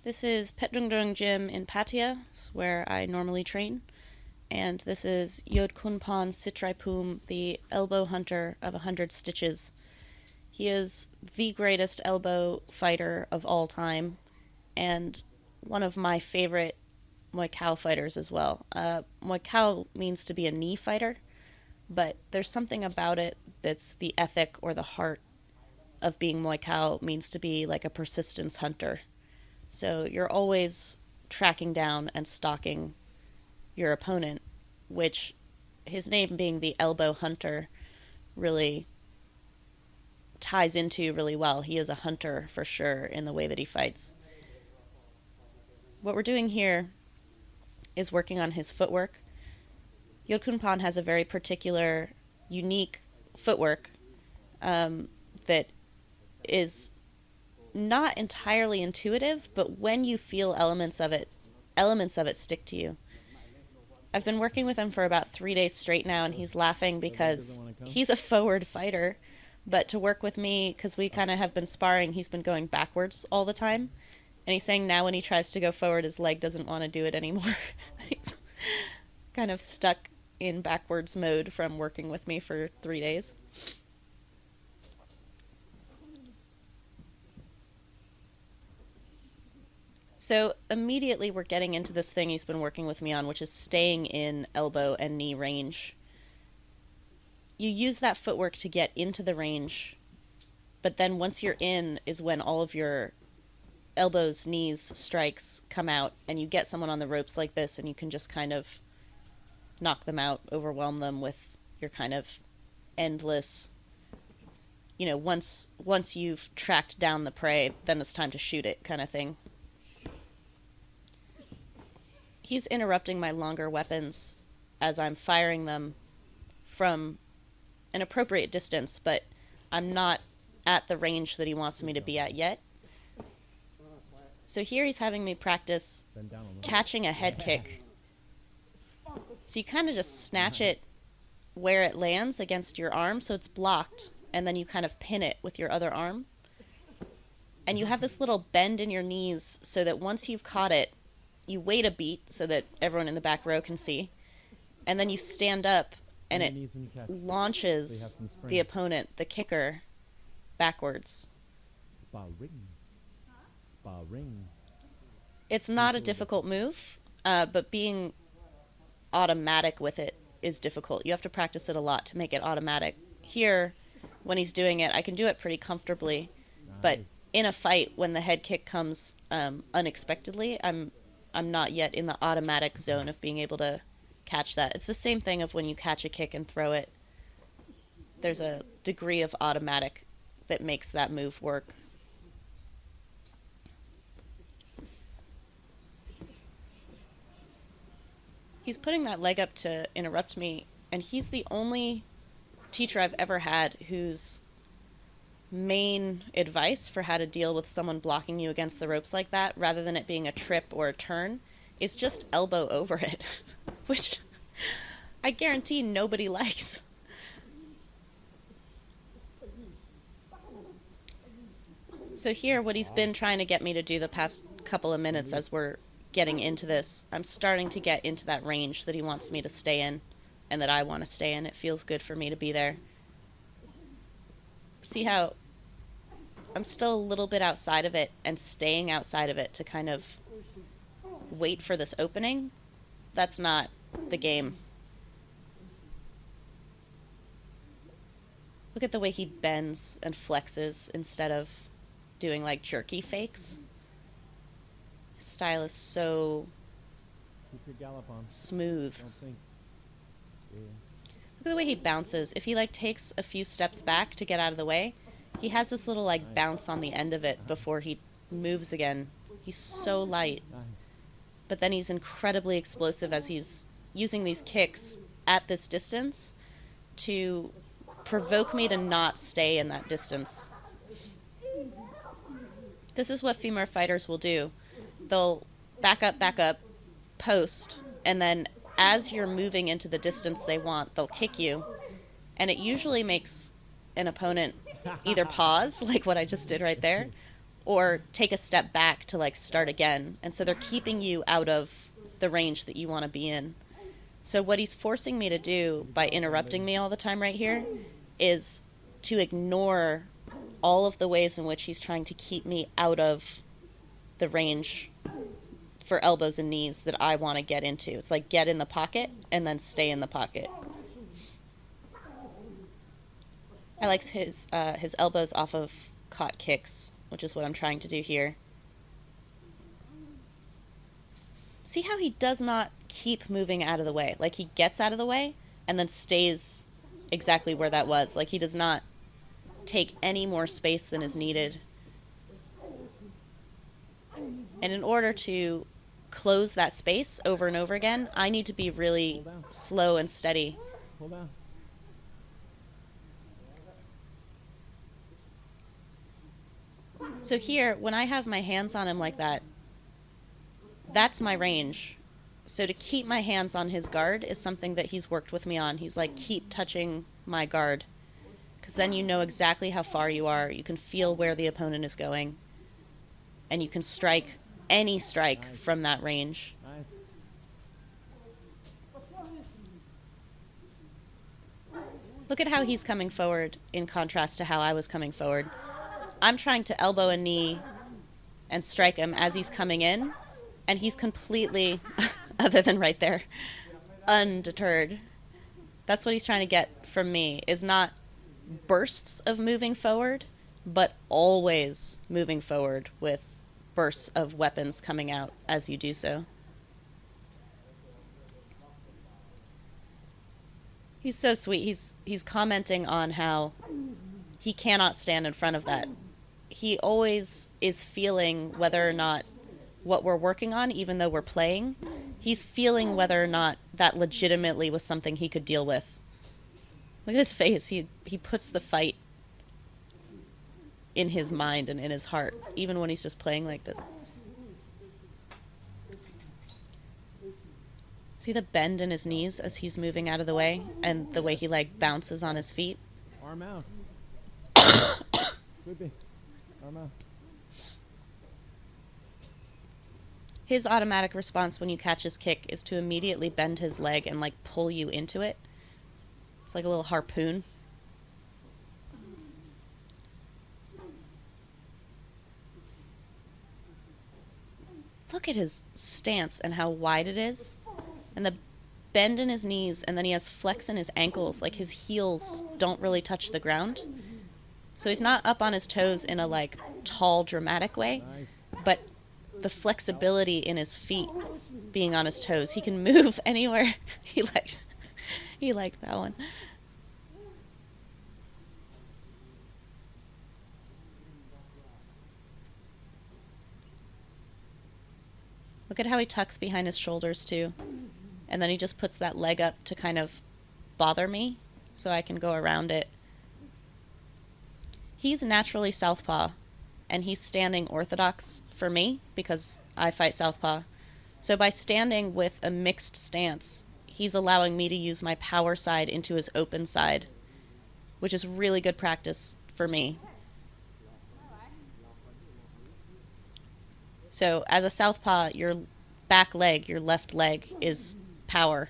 This is Petdungdung Gym in Pattaya, where I normally train. And this is Yodkhunpon Sittraipum, the elbow hunter of 100 stitches. He is the greatest elbow fighter of all time, and one of my favorite Muay Thai fighters as well. Muay Thai means to be a knee fighter, but there's something about it that's the ethic or the heart of being Muay Thai means to be like a persistence hunter. So you're always tracking down and stalking your opponent, which his name being the elbow hunter really ties into really well. He is a hunter for sure in the way that he fights. What we're doing here is working on his footwork. Yodkhunpon has a very particular, unique footwork that is not entirely intuitive, but when you feel elements of it stick to you. I've been working with him for about 3 days straight now, and he's laughing because he's a forward fighter, but to work with me, because we kind of have been sparring, he's been going backwards all the time. And he's saying now when he tries to go forward, his leg doesn't want to do it anymore. He's kind of stuck in backwards mode from working with me for 3 days. So immediately we're getting into this thing he's been working with me on, which is staying in elbow and knee range. You use that footwork to get into the range, but then once you're in is when all of your elbows, knees, strikes come out, and you get someone on the ropes like this, and you can just kind of knock them out, overwhelm them with your kind of endless, once you've tracked down the prey, then it's time to shoot it kind of thing. He's interrupting my longer weapons as I'm firing them from an appropriate distance, but I'm not at the range that he wants me to be at yet. So here he's having me practice catching a head kick. So you kind of just snatch it where it lands against your arm, so it's blocked, and then you kind of pin it with your other arm. And you have this little bend in your knees so that once you've caught it, you wait a beat so that everyone in the back row can see, and then you stand up and it launches the opponent, the kicker, backwards. It's not a difficult move, but being automatic with it is difficult. You have to practice it a lot to make it automatic. Here, when he's doing it, I can do it pretty comfortably, but in a fight, when the head kick comes unexpectedly, I'm not yet in the automatic zone of being able to catch that. It's the same thing of when you catch a kick and throw it. There's a degree of automatic that makes that move work. He's putting that leg up to interrupt me, and he's the only teacher I've ever had whose main advice for how to deal with someone blocking you against the ropes like that, rather than it being a trip or a turn, is just elbow over it, which I guarantee nobody likes. So here, what he's been trying to get me to do the past couple of minutes as we're getting into this, I'm starting to get into that range that he wants me to stay in and that I want to stay in. It feels good for me to be there. See how I'm still a little bit outside of it and staying outside of it to kind of wait for this opening? That's not the game. Look at the way he bends and flexes instead of doing like jerky fakes. His style is so smooth. Look at the way he bounces. If he like takes a few steps back to get out of the way, he has this little like bounce on the end of it before he moves again. He's so light. But then he's incredibly explosive as he's using these kicks at this distance to provoke me to not stay in that distance. This is what femur fighters will do. They'll back up, post, and then as you're moving into the distance they want, they'll kick you. And it usually makes an opponent either pause, like what I just did right there, or take a step back to like start again. And so they're keeping you out of the range that you want to be in. So what he's forcing me to do by interrupting me all the time right here is to ignore all of the ways in which he's trying to keep me out of the range for elbows and knees that I want to get into. It's like get in the pocket and then stay in the pocket. I like his elbows off of caught kicks, which is what I'm trying to do here. See how he does not keep moving out of the way. Like he gets out of the way and then stays exactly where that was. Like he does not take any more space than is needed. And in order to close that space over and over again, I need to be really slow and steady. Hold on. So here, when I have my hands on him like that, that's my range. So to keep my hands on his guard is something that he's worked with me on. He's like, keep touching my guard. Because then you know exactly how far you are. You can feel where the opponent is going. And you can strike any strike from that range. Nice. Look at how he's coming forward in contrast to how I was coming forward. I'm trying to elbow a knee and strike him as he's coming in, and he's completely, other than right there, undeterred. That's what he's trying to get from me, is not bursts of moving forward, but always moving forward with bursts of weapons coming out as you do so. He's so sweet. He's commenting on how he cannot stand in front of that. He always is feeling whether or not what we're working on, even though we're playing, he's feeling whether or not that legitimately was something he could deal with. Look at his face. He puts the fight in his mind and in his heart, even when he's just playing like this. See the bend in his knees as he's moving out of the way, and the way he like bounces on his feet? Arm out. Could be. Arm out. His automatic response when you catch his kick is to immediately bend his leg and like pull you into it. It's like a little harpoon. Look at his stance and how wide it is. And the bend in his knees, and then he has flex in his ankles. Like his heels don't really touch the ground. So he's not up on his toes in a like tall, dramatic way, but the flexibility in his feet being on his toes. He can move anywhere. He liked that one. Look at how he tucks behind his shoulders too. And then he just puts that leg up to kind of bother me so I can go around it. He's naturally southpaw, and he's standing orthodox for me because I fight southpaw. So by standing with a mixed stance, he's allowing me to use my power side into his open side, which is really good practice for me. So as a southpaw, your back leg, your left leg, is power.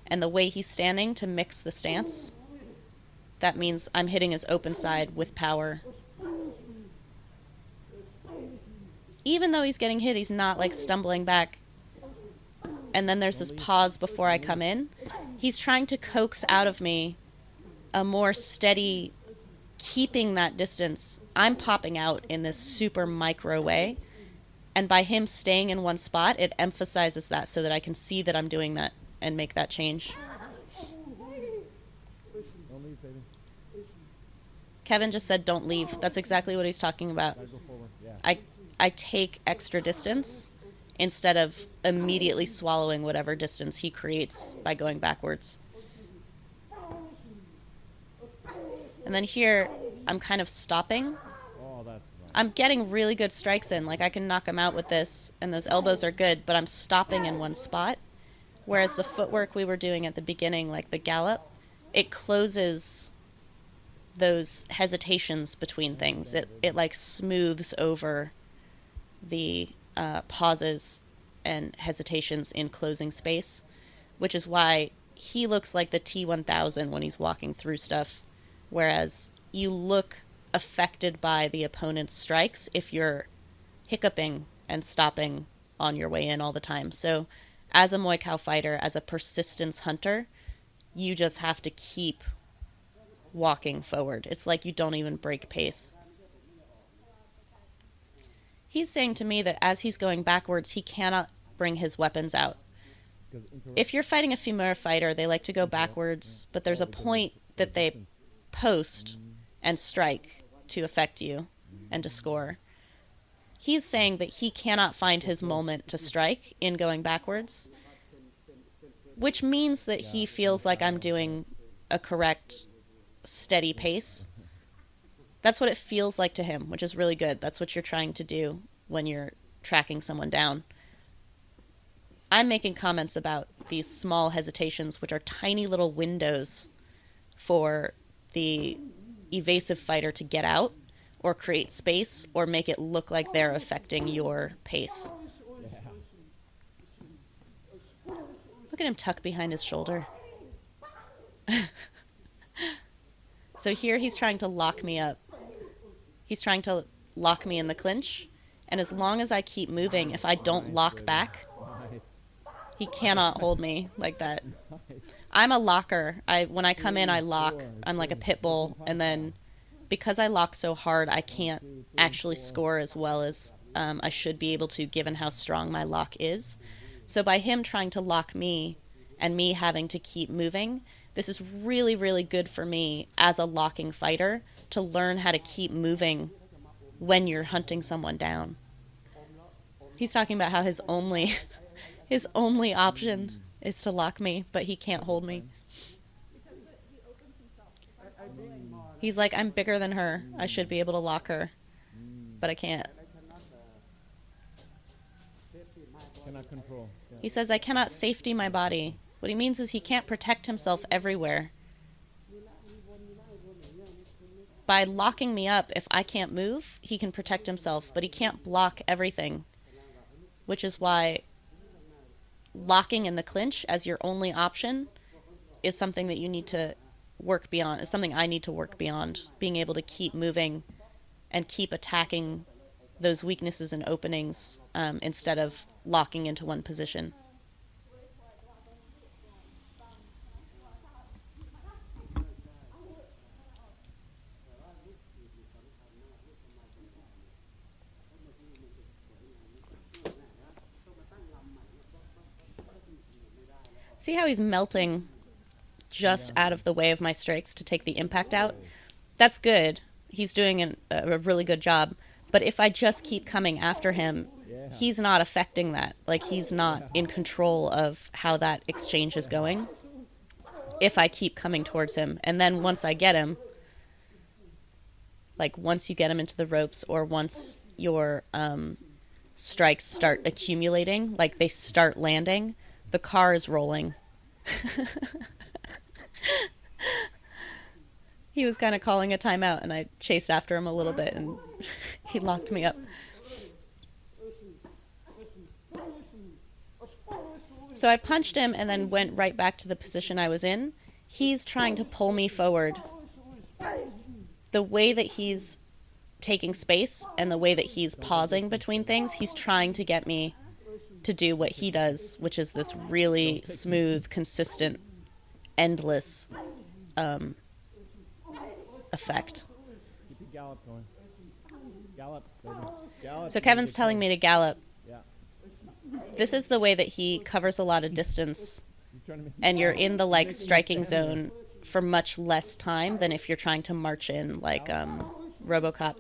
And the way he's standing to mix the stance, that means I'm hitting his open side with power. Even though he's getting hit, he's not like stumbling back. And then there's this pause before I come in. He's trying to coax out of me a more steady, keeping that distance. I'm popping out in this super micro way. And by him staying in one spot, it emphasizes that so that I can see that I'm doing that and make that change. Don't leave, baby. Kevin just said don't leave. That's exactly what he's talking about. Gotta go forward. Yeah. I take extra distance instead of immediately swallowing whatever distance he creates by going backwards. And then here, I'm kind of stopping. Oh, that's right. I'm getting really good strikes in. Like I can knock him out with this, and those elbows are good, but I'm stopping in one spot. Whereas the footwork we were doing at the beginning, like the gallop, it closes those hesitations between things. It like smooths over the pauses and hesitations in closing space, which is why he looks like the T-1000 when he's walking through stuff, whereas you look affected by the opponent's strikes if you're hiccuping and stopping on your way in all the time. So as a Muay Thai fighter, as a persistence hunter, you just have to keep walking forward. It's like you don't even break pace. He's saying to me that as he's going backwards, he cannot bring his weapons out. If you're fighting a femur fighter, they like to go backwards, but there's a point that they post and strike to affect you and to score. He's saying that he cannot find his moment to strike in going backwards, which means that he feels like I'm doing a correct, steady pace. That's what it feels like to him, which is really good. That's what you're trying to do when you're tracking someone down. I'm making comments about these small hesitations, which are tiny little windows for the evasive fighter to get out or create space or make it look like they're affecting your pace. Look at him tuck behind his shoulder. So here he's trying to lock me up. He's trying to lock me in the clinch, and as long as I keep moving, if I don't lock back, he cannot hold me like that. I'm a locker. When I come in, I lock. I'm like a pit bull, and then because I lock so hard, I can't actually score as well as I should be able to, given how strong my lock is. So by him trying to lock me and me having to keep moving, this is really, really good for me as a locking fighter to learn how to keep moving when you're hunting someone down. He's talking about how his only option is to lock me, but he can't hold me. He's like, I'm bigger than her. I should be able to lock her, but I can't. Cannot control. Yeah. He says, I cannot safety my body. What he means is he can't protect himself everywhere. By locking me up, if I can't move, he can protect himself, but he can't block everything, which is why locking in the clinch as your only option is something that you need to work beyond. It's something I need to work beyond, being able to keep moving and keep attacking those weaknesses and openings instead of locking into one position. See how he's melting just out of the way of my strikes to take the impact out? That's good. He's doing a really good job. But if I just keep coming after him, he's not affecting that. Like, he's not in control of how that exchange is going if I keep coming towards him. And then once I get him, like once you get him into the ropes or once your strikes start accumulating, like they start landing, the car is rolling. He was kind of calling a timeout, and I chased after him a little bit, and he locked me up. So I punched him and then went right back to the position I was in. He's trying to pull me forward. The way that he's taking space and the way that he's pausing between things, he's trying to get me to do what he does, which is this really smooth, consistent, endless effect. Keep your gallop going. Gallop, baby. Gallop. So Kevin's telling me to gallop. Yeah. This is the way that he covers a lot of distance, and you're in the like striking zone for much less time than if you're trying to march in like RoboCop.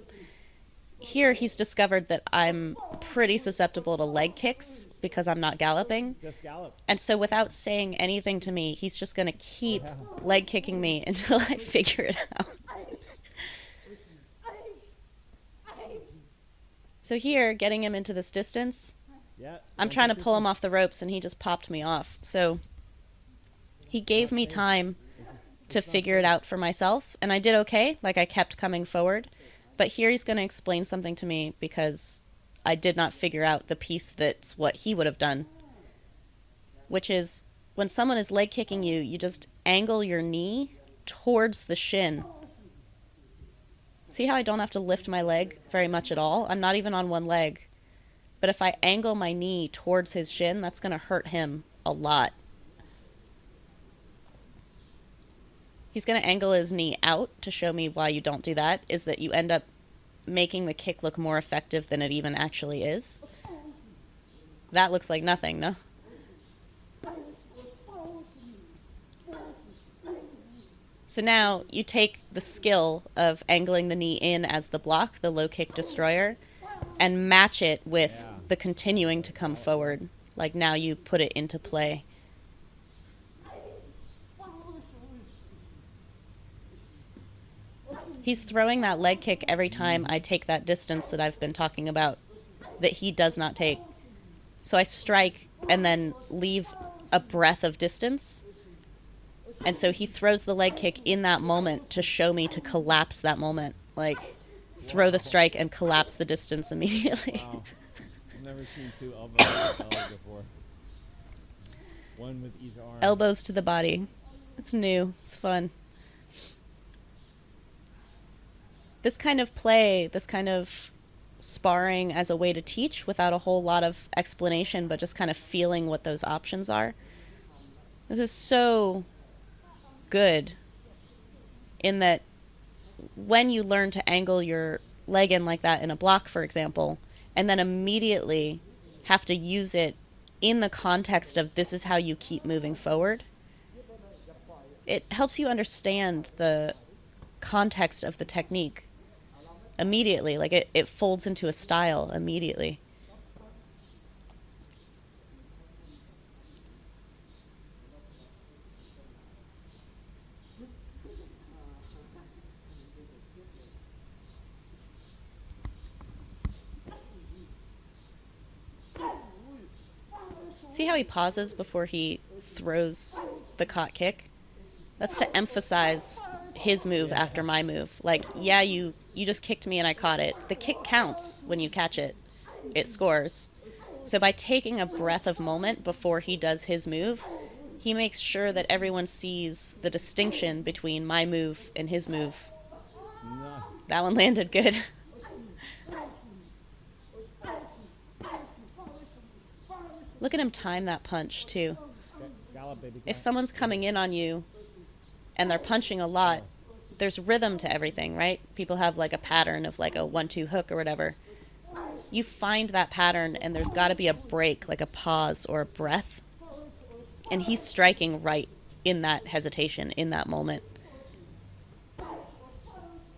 Here he's discovered that I'm pretty susceptible to leg kicks because I'm not galloping. Just gallop. And so without saying anything to me, he's just going to keep leg kicking me until I figure it out. So here, getting him into this distance, I'm trying to pull him off the ropes and he just popped me off. So he gave me time to figure it out for myself, and I did okay. Like, I kept coming forward. But here he's going to explain something to me because I did not figure out the piece that's what he would have done, which is when someone is leg kicking you, you just angle your knee towards the shin. See how I don't have to lift my leg very much at all? I'm not even on one leg. But if I angle my knee towards his shin, that's going to hurt him a lot. He's going to angle his knee out to show me why you don't do that, is that you end up making the kick look more effective than it even actually is. That looks like nothing, no? So now you take the skill of angling the knee in as the block, the low kick destroyer, and match it with the continuing to come forward. Like, now you put it into play. He's throwing that leg kick every time I take that distance that I've been talking about, that he does not take. So I strike and then leave a breath of distance. And so he throws the leg kick in that moment to show me to collapse that moment. Like, throw the strike and collapse the distance immediately. Wow. I've never seen two elbows before. One with each arm. Elbows to the body. It's new. It's fun. This kind of play, this kind of sparring as a way to teach without a whole lot of explanation, but just kind of feeling what those options are. This is so good in that when you learn to angle your leg in like that in a block, for example, and then immediately have to use it in the context of this is how you keep moving forward, it helps you understand the context of the technique immediately. Like, it folds into a style immediately. See how he pauses before he throws the caught kick? That's to emphasize his move after my move. Like, yeah, you just kicked me and I caught it. The kick counts when you catch it. It scores. So by taking a breath of moment before he does his move, he makes sure that everyone sees the distinction between my move and his move. No. That one landed good. Look at him time that punch, too. Gallop, baby. If someone's coming in on you and they're punching a lot, there's rhythm to everything, right? People have like a pattern of like a 1-2 hook or whatever. You find that pattern and there's got to be a break, like a pause or a breath. And he's striking right in that hesitation, in that moment.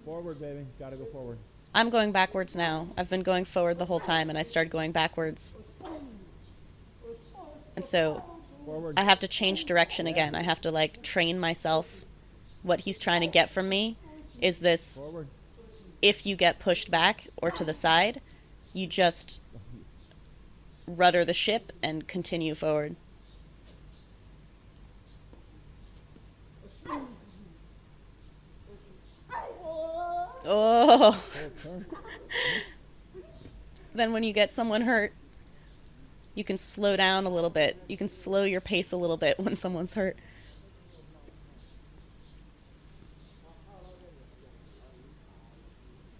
Forward, baby. Gotta go forward. I'm going backwards now. I've been going forward the whole time and I started going backwards. And so Forward. I have to change direction again. I have to like train myself. What he's trying to get from me is this: Forward. if you get pushed back or to the side, you just rudder the ship and continue forward. Oh. Then when you get someone hurt, you can slow down a little bit. You can slow your pace a little bit when someone's hurt.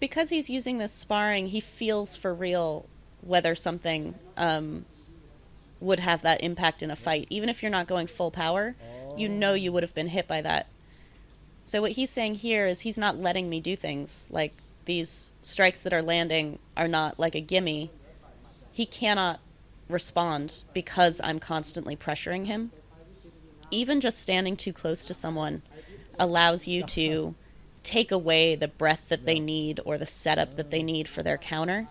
Because he's using this sparring, he feels for real whether something would have that impact in a fight. Even if you're not going full power, you know you would have been hit by that. So what he's saying here is he's not letting me do things. Like, these strikes that are landing are not like a gimme. He cannot respond because I'm constantly pressuring him. Even just standing too close to someone allows you to take away the breath that they need or the setup that they need for their counter.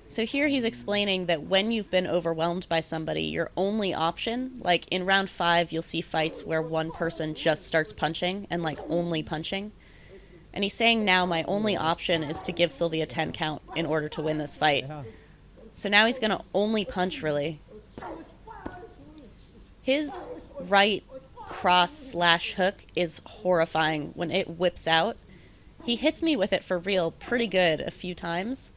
So here he's explaining that when you've been overwhelmed by somebody, your only option, like in round 5, you'll see fights where one person just starts punching and like only punching. And he's saying now my only option is to give Sylvie a 10 count in order to win this fight. Yeah. So now he's going to only punch, really. His right cross/hook is horrifying when it whips out. He hits me with it for real pretty good a few times,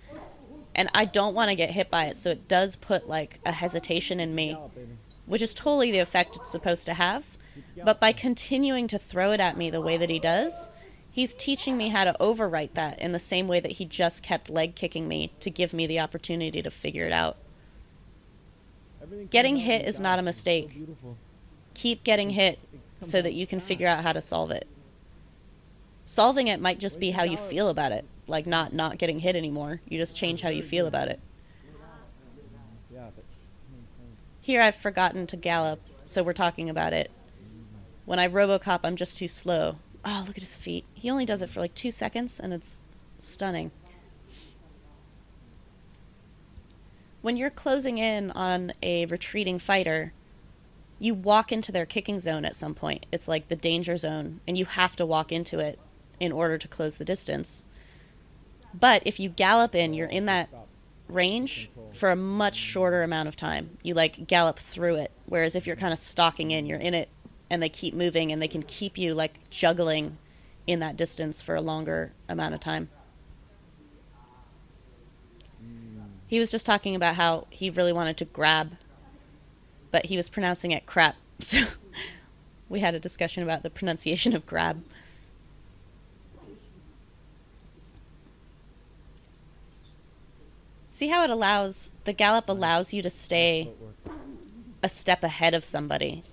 and I don't want to get hit by it, so it does put like a hesitation in me, which is totally the effect it's supposed to have. But by continuing to throw it at me the way that he does, he's teaching me how to overwrite that in the same way that he just kept leg kicking me to give me the opportunity to figure it out. Getting hit is not a mistake. Keep getting hit so that you can figure out how to solve it. Solving it might just be how you feel about it, like not getting hit anymore. You just change how you feel about it. Here I've forgotten to gallop, so we're talking about it. When I Robocop, I'm just too slow. Oh, look at his feet. He only does it for like 2 seconds, and it's stunning. When you're closing in on a retreating fighter, you walk into their kicking zone at some point. It's like the danger zone, and you have to walk into it in order to close the distance. But if you gallop in, you're in that range for a much shorter amount of time. You like gallop through it, whereas if you're kind of stalking in, you're in it and they keep moving and they can keep you like juggling in that distance for a longer amount of time. He was just talking about how he really wanted to grab, but he was pronouncing it crap. So we had a discussion about the pronunciation of grab. See how the gallop allows you to stay a step ahead of somebody.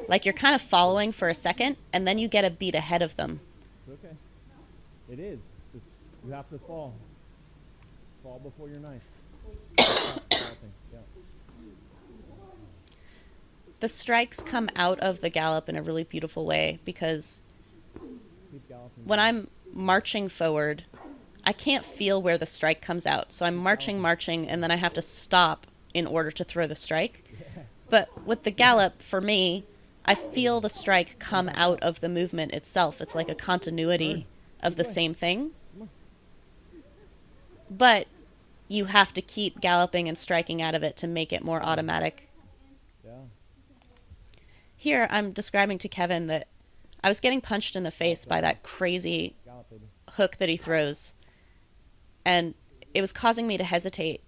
Like you're kind of following for a second, and then you get a beat ahead of them. Okay. It is. You have to fall. Fall before you're nice. The strikes come out of the gallop in a really beautiful way, because when I'm marching forward, I can't feel where the strike comes out. So I'm marching, and then I have to stop in order to throw the strike. But with the gallop, for me, I feel the strike come out of the movement itself. It's like a continuity of the same thing. But you have to keep galloping and striking out of it to make it more automatic. Here I'm describing to Kevin that I was getting punched in the face by that crazy hook that he throws, and it was causing me to hesitate.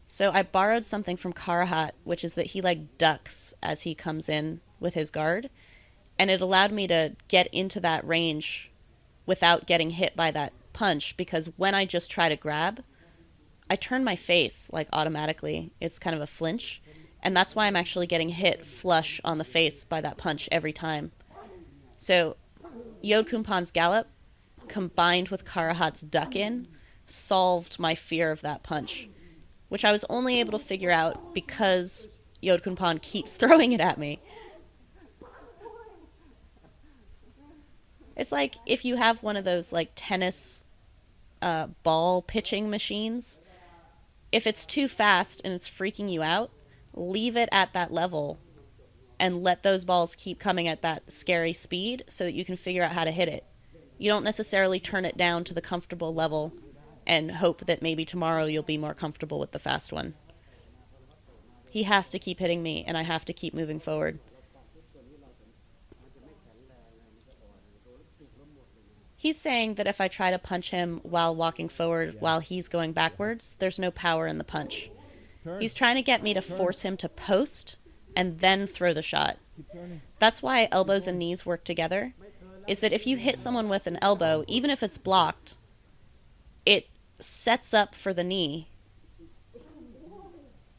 So I borrowed something from Karahat, which is that he like ducks as he comes in with his guard, and it allowed me to get into that range without getting hit by that punch, because when I just try to grab, I turn my face like automatically. It's kind of a flinch, and that's why I'm actually getting hit flush on the face by that punch every time. So Yodkhunpon's gallop combined with Karahat's duck in solved my fear of that punch, which I was only able to figure out because Yodkhunpon keeps throwing it at me. It's like if you have one of those like tennis ball pitching machines, if it's too fast and it's freaking you out, leave it at that level and let those balls keep coming at that scary speed so that you can figure out how to hit it. You don't necessarily turn it down to the comfortable level and hope that maybe tomorrow you'll be more comfortable with the fast one. He has to keep hitting me, and I have to keep moving forward. He's saying that if I try to punch him while walking forward while he's going backwards, there's no power in the punch. He's trying to get me to force him to post and then throw the shot. That's why elbows and knees work together, is that if you hit someone with an elbow, even if it's blocked, it sets up for the knee,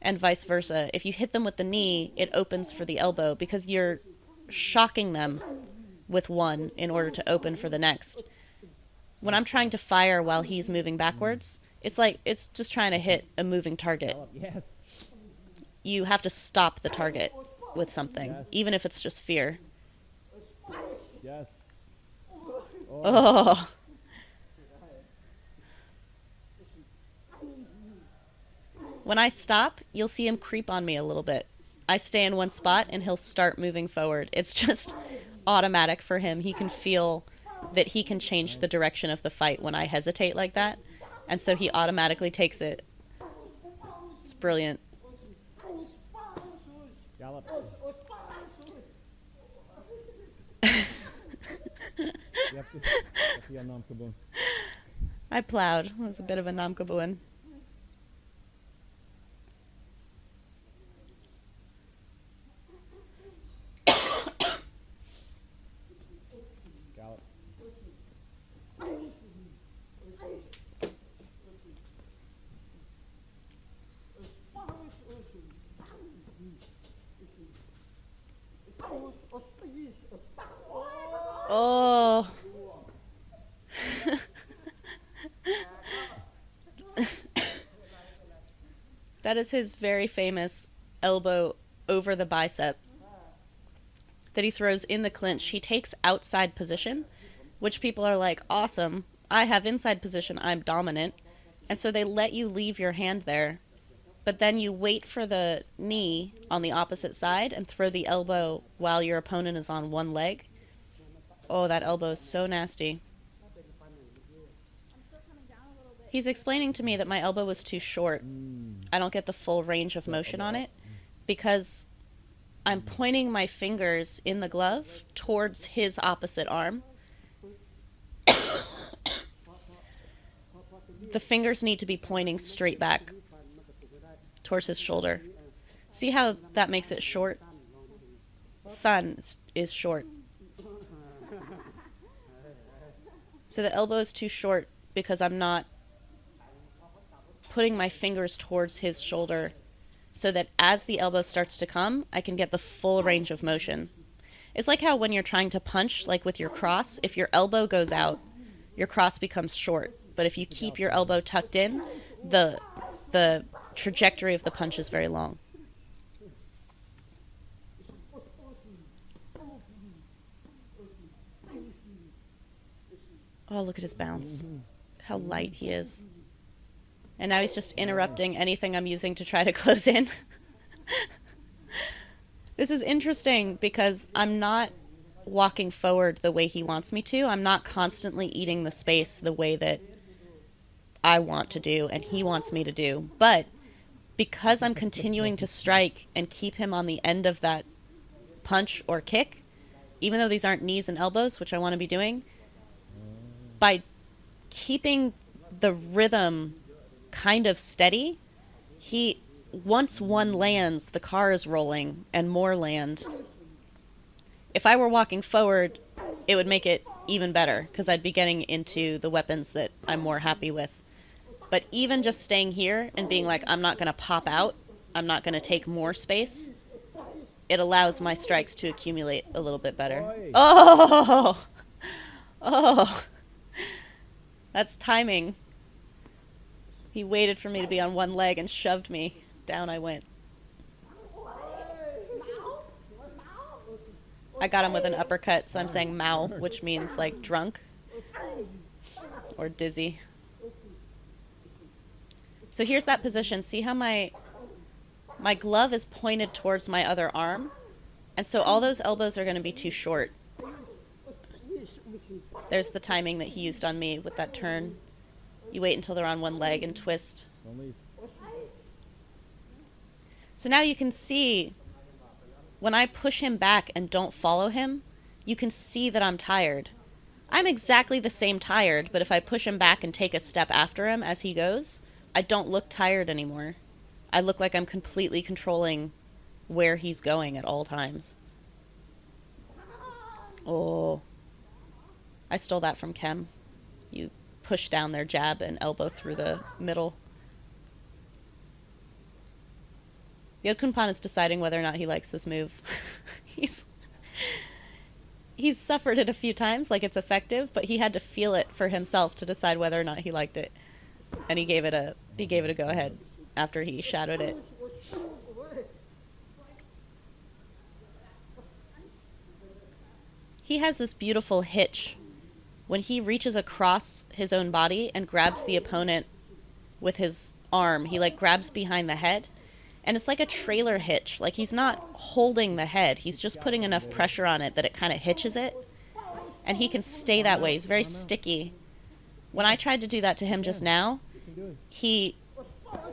and vice versa. If you hit them with the knee, it opens for the elbow, because you're shocking them with one in order to open for the next. When I'm trying to fire while he's moving backwards, it's like it's just trying to hit a moving target. You have to stop the target with something, even if it's just fear. Oh. When I stop, you'll see him creep on me a little bit. I stay in one spot and he'll start moving forward. It's just automatic for him. He can feel that he can change the direction of the fight when I hesitate like that. And so he automatically takes it. It's brilliant. Yep, nam kabun. I plowed. It was a bit of a namkabuin. Gallop. Oh. That is his very famous elbow over the bicep that he throws in the clinch. He takes outside position, which people are like, awesome. I have inside position. I'm dominant. And so they let you leave your hand there. But then you wait for the knee on the opposite side and throw the elbow while your opponent is on one leg. Oh, that elbow is so nasty. He's explaining to me that my elbow was too short. I don't get the full range of motion on it because I'm pointing my fingers in the glove towards his opposite arm. The fingers need to be pointing straight back towards his shoulder. See how that makes it short? Thun is short. So the elbow is too short because I'm not putting my fingers towards his shoulder so that as the elbow starts to come, I can get the full range of motion. It's like how when you're trying to punch, like with your cross, if your elbow goes out, your cross becomes short. But if you keep your elbow tucked in, the trajectory of the punch is very long. Oh, look at his bounce. How light he is. And now he's just interrupting anything I'm using to try to close in. This is interesting because I'm not walking forward the way he wants me to. I'm not constantly eating the space the way that I want to do and he wants me to do. But because I'm continuing to strike and keep him on the end of that punch or kick, even though these aren't knees and elbows, which I want to be doing, by keeping the rhythm kind of steady, once one lands, the car is rolling and more land. If I were walking forward, it would make it even better because I'd be getting into the weapons that I'm more happy with. But even just staying here and being like, I'm not going to pop out, I'm not going to take more space, it allows my strikes to accumulate a little bit better. Oh! Oh! That's timing. He waited for me to be on one leg and shoved me. Down I went. I got him with an uppercut, so I'm saying Mao, which means like drunk or dizzy. So here's that position. See how my glove is pointed towards my other arm? And so all those elbows are going to be too short. There's the timing that he used on me with that turn. You wait until they're on one leg and twist. So now you can see when I push him back and don't follow him, you can see that I'm tired. I'm exactly the same tired, but if I push him back and take a step after him as he goes, I don't look tired anymore. I look like I'm completely controlling where he's going at all times. Oh. I stole that from Kem. You push down their jab and elbow through the middle. Yodkhunpon is deciding whether or not he likes this move. He's suffered it a few times, like it's effective, but he had to feel it for himself to decide whether or not he liked it. And he gave it a go ahead after he shadowed it. He has this beautiful hitch when he reaches across his own body and grabs the opponent with his arm. He like grabs behind the head, and it's like a trailer hitch. Like he's not holding the head, he's just putting enough pressure on it that it kind of hitches it, and he can stay that way. He's very sticky. When I tried to do that to him just now, he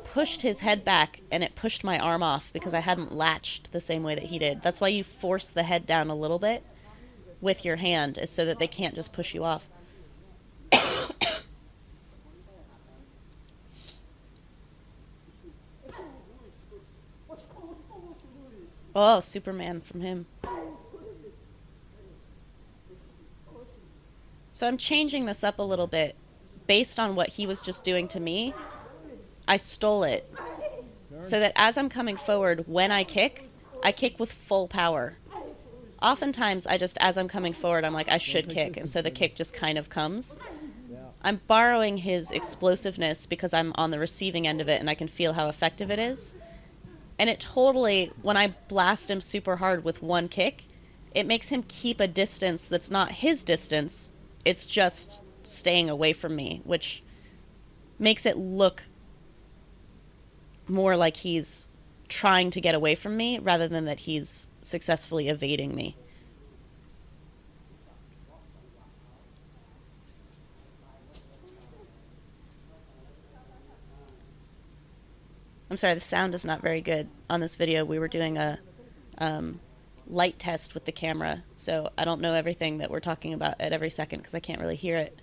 pushed his head back and it pushed my arm off because I hadn't latched the same way that he did. That's why you force the head down a little bit with your hand is so that they can't just push you off. Oh, Superman from him. So I'm changing this up a little bit. Based on what he was just doing to me, I stole it. So that as I'm coming forward, when I kick with full power. Oftentimes, as I'm coming forward, I'm like, I should kick, and so the kick just kind of comes. I'm borrowing his explosiveness because I'm on the receiving end of it and I can feel how effective it is. And it totally, when I blast him super hard with one kick, it makes him keep a distance that's not his distance. It's just staying away from me, which makes it look more like he's trying to get away from me rather than that he's successfully evading me. I'm sorry, the sound is not very good on this video. We were doing a light test with the camera, so I don't know everything that we're talking about at every second because I can't really hear it.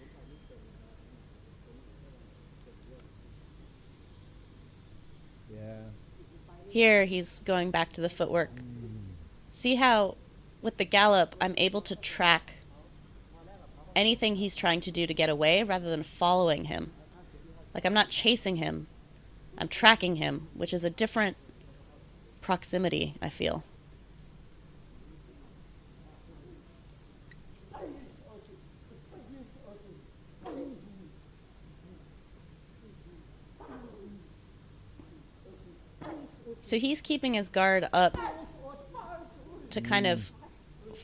Yeah. Here, he's going back to the footwork. See how, with the gallop, I'm able to track anything he's trying to do to get away rather than following him. Like, I'm not chasing him. I'm tracking him, which is a different proximity, I feel. So he's keeping his guard up to kind of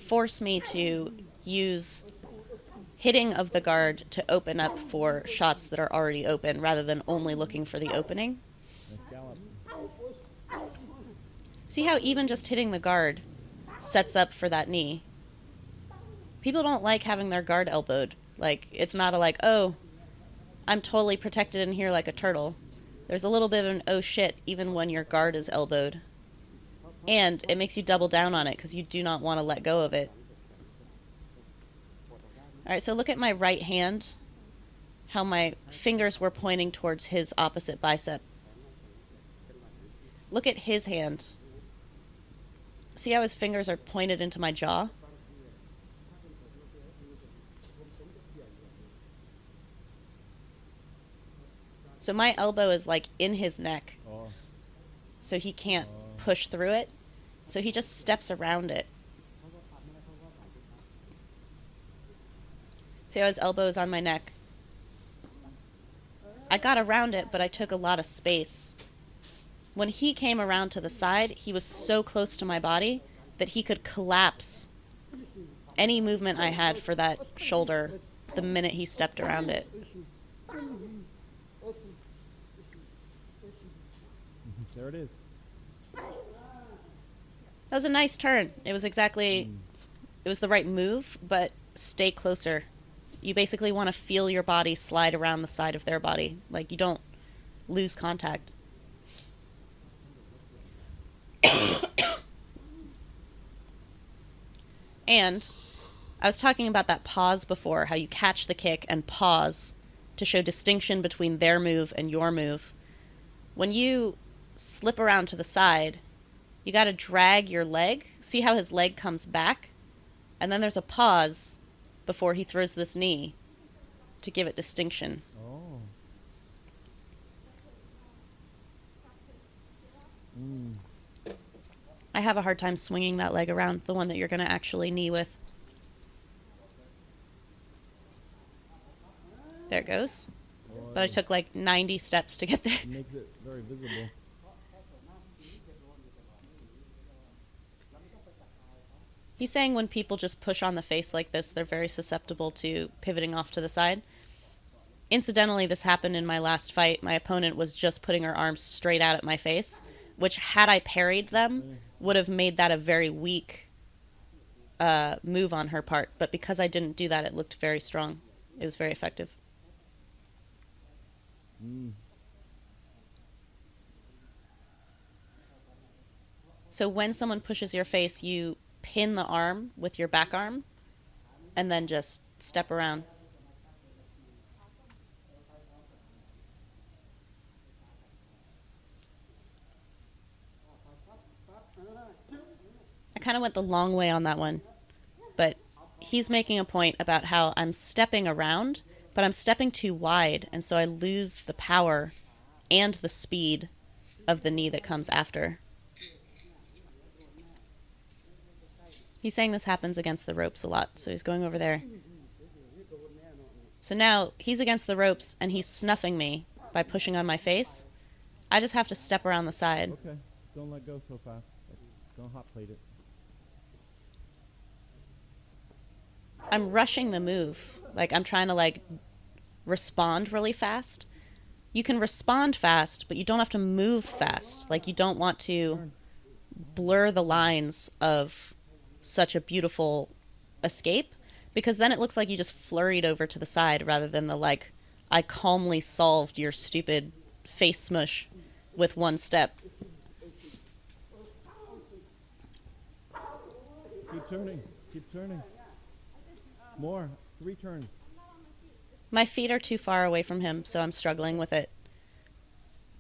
force me to use hitting of the guard to open up for shots that are already open rather than only looking for the opening. See how even just hitting the guard sets up for that knee? People don't like having their guard elbowed. Like, it's not a like, oh, I'm totally protected in here like a turtle. There's a little bit of an oh shit even when your guard is elbowed. And it makes you double down on it because you do not want to let go of it. Alright, so look at my right hand, how my fingers were pointing towards his opposite bicep. Look at his hand. See how his fingers are pointed into my jaw? So my elbow is like in his neck, so he can't push through it. So he just steps around it. See how his elbow is on my neck? I got around it, but I took a lot of space. When he came around to the side, he was so close to my body that he could collapse any movement I had for that shoulder the minute he stepped around it. There it is. That was a nice turn. It was exactly, it was the right move, but stay closer. You basically want to feel your body slide around the side of their body. Like, you don't lose contact. And I was talking about that pause before, how you catch the kick and pause to show distinction between their move and your move. When you slip around to the side, you got to drag your leg. See how his leg comes back? And then there's a pause before he throws this knee to give it distinction. Oh. I have a hard time swinging that leg around, the one that you're going to actually knee with. There it goes. But I took like 90 steps to get there. It makes it very visible. He's saying when people just push on the face like this, they're very susceptible to pivoting off to the side. Incidentally, this happened in my last fight. My opponent was just putting her arms straight out at my face, which, had I parried them, would have made that a very weak move on her part. But because I didn't do that, it looked very strong. It was very effective. So when someone pushes your face, you pin the arm with your back arm and then just step around. I kind of went the long way on that one, but he's making a point about how I'm stepping around, but I'm stepping too wide, and so I lose the power and the speed of the knee that comes after. He's saying this happens against the ropes a lot, so he's going over there. So now he's against the ropes and he's snuffing me by pushing on my face. I just have to step around the side. Okay, don't let go so fast. Don't hot plate it. I'm rushing the move. Like, I'm trying to, like, respond really fast. You can respond fast, but you don't have to move fast. Like, you don't want to blur the lines of such a beautiful escape, because then it looks like you just flurried over to the side rather than the, like, I calmly solved your stupid face smush with one step. Keep turning. Keep turning. More. 3 turns. My feet are too far away from him, so I'm struggling with it.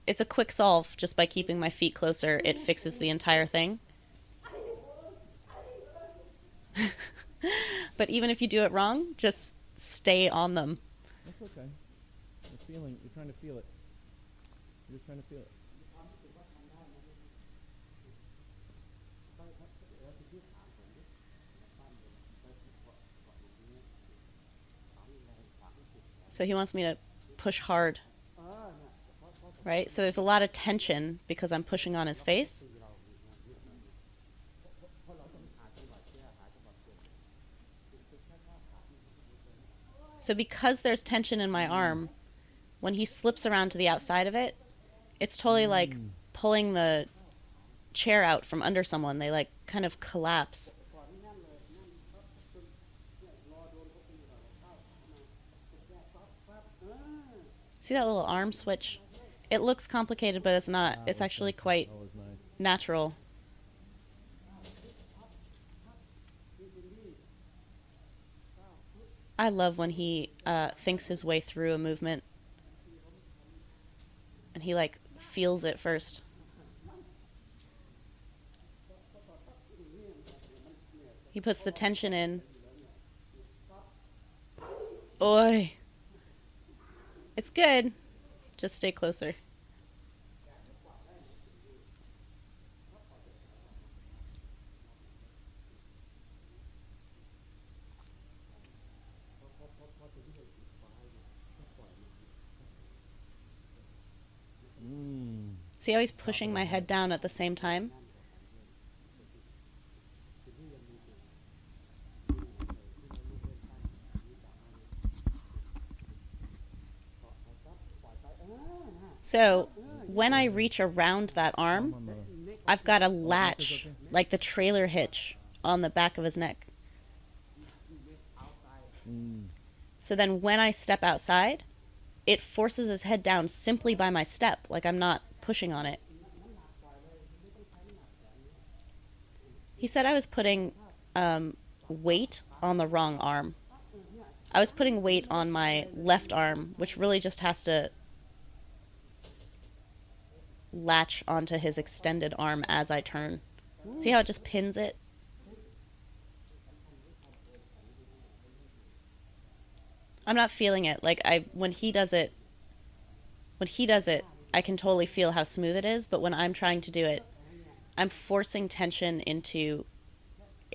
It's a quick solve. Just by keeping my feet closer, it fixes the entire thing. But even if you do it wrong, just stay on them. That's okay. You're trying to feel it. You're just trying to feel it. So he wants me to push hard. Right? So there's a lot of tension because I'm pushing on his face. So because there's tension in my arm, when he slips around to the outside of it, it's totally like pulling the chair out from under someone. They like kind of collapse. See that little arm switch? It looks complicated, but it's not. It's actually quite natural. I love when he thinks his way through a movement. And he, like, feels it first. He puts the tension in. Oi! It's good. Just stay closer. See how he's pushing my head down at the same time? So, when I reach around that arm, I've got a latch, like the trailer hitch, on the back of his neck. So then when I step outside, it forces his head down simply by my step, like I'm not pushing on it. He said I was putting weight on the wrong arm. I was putting weight on my left arm, which really just has to latch onto his extended arm as I turn. See how it just pins it? I'm not feeling it. Like, when he does it, I can totally feel how smooth it is, but when I'm trying to do it, I'm forcing tension into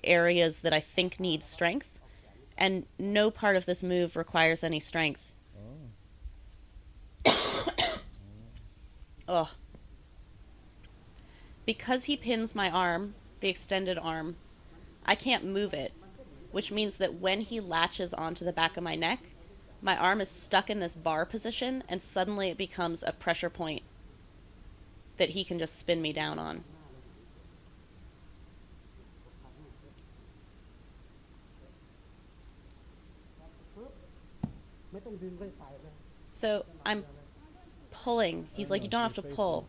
areas that I think need strength, and no part of this move requires any strength. Ugh. Because he pins my arm, the extended arm, I can't move it, which means that when he latches onto the back of my neck, my arm is stuck in this bar position, and suddenly it becomes a pressure point that he can just spin me down on. So I'm pulling. He's like, you don't have to pull.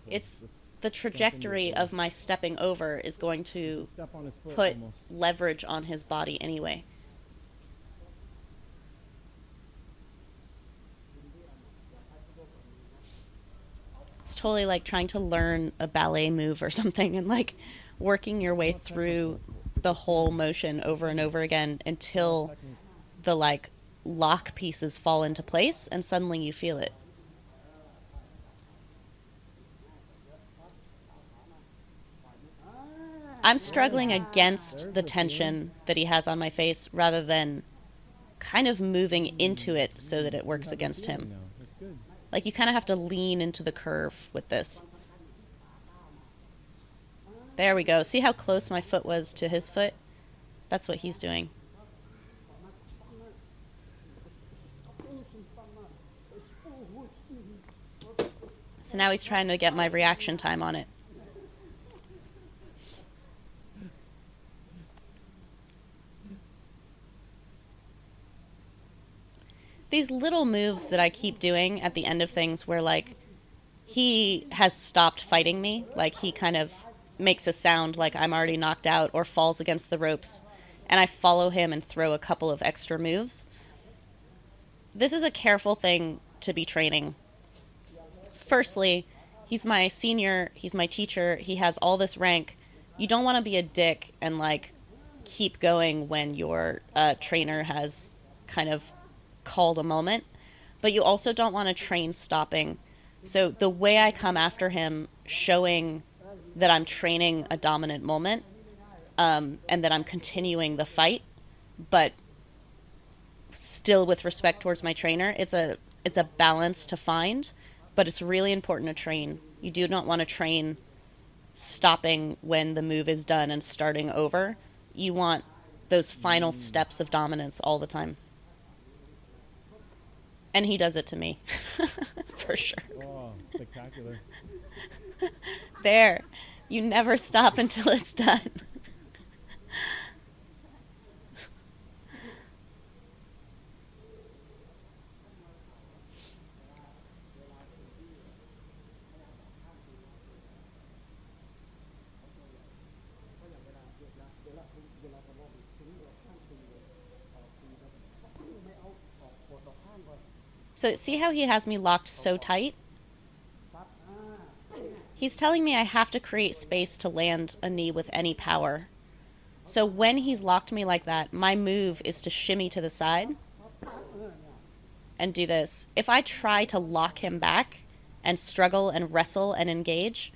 It's the trajectory of my stepping over is going to put leverage on his body anyway. totally like trying to learn a ballet move or something and like working your way through the whole motion over and over again until the like lock pieces fall into place and suddenly you feel it. I'm struggling against the tension that he has on my face rather than kind of moving into it so that it works against him. Like you kind of have to lean into the curve with this. There we go. See how close my foot was to his foot? That's what he's doing. So now he's trying to get my reaction time on it. These little moves that I keep doing at the end of things where like he has stopped fighting me, like he kind of makes a sound like I'm already knocked out or falls against the ropes, and I follow him and throw a couple of extra moves. This is a careful thing to be training. Firstly, he's my senior, he's my teacher, he has all this rank. You don't want to be a dick and like keep going when your trainer has kind of called a moment, but you also don't want to train stopping. So the way I come after him, showing that I'm training a dominant moment, and that I'm continuing the fight, but still with respect towards my trainer, it's a balance to find, but it's really important to train. You do not want to train stopping when the move is done and starting over. You want those final steps of dominance all the time. And he does it to me. For sure. Oh, spectacular. There. You never stop until it's done. So see how he has me locked so tight? He's telling me I have to create space to land a knee with any power. So when he's locked me like that, my move is to shimmy to the side and do this. If I try to lock him back and struggle and wrestle and engage,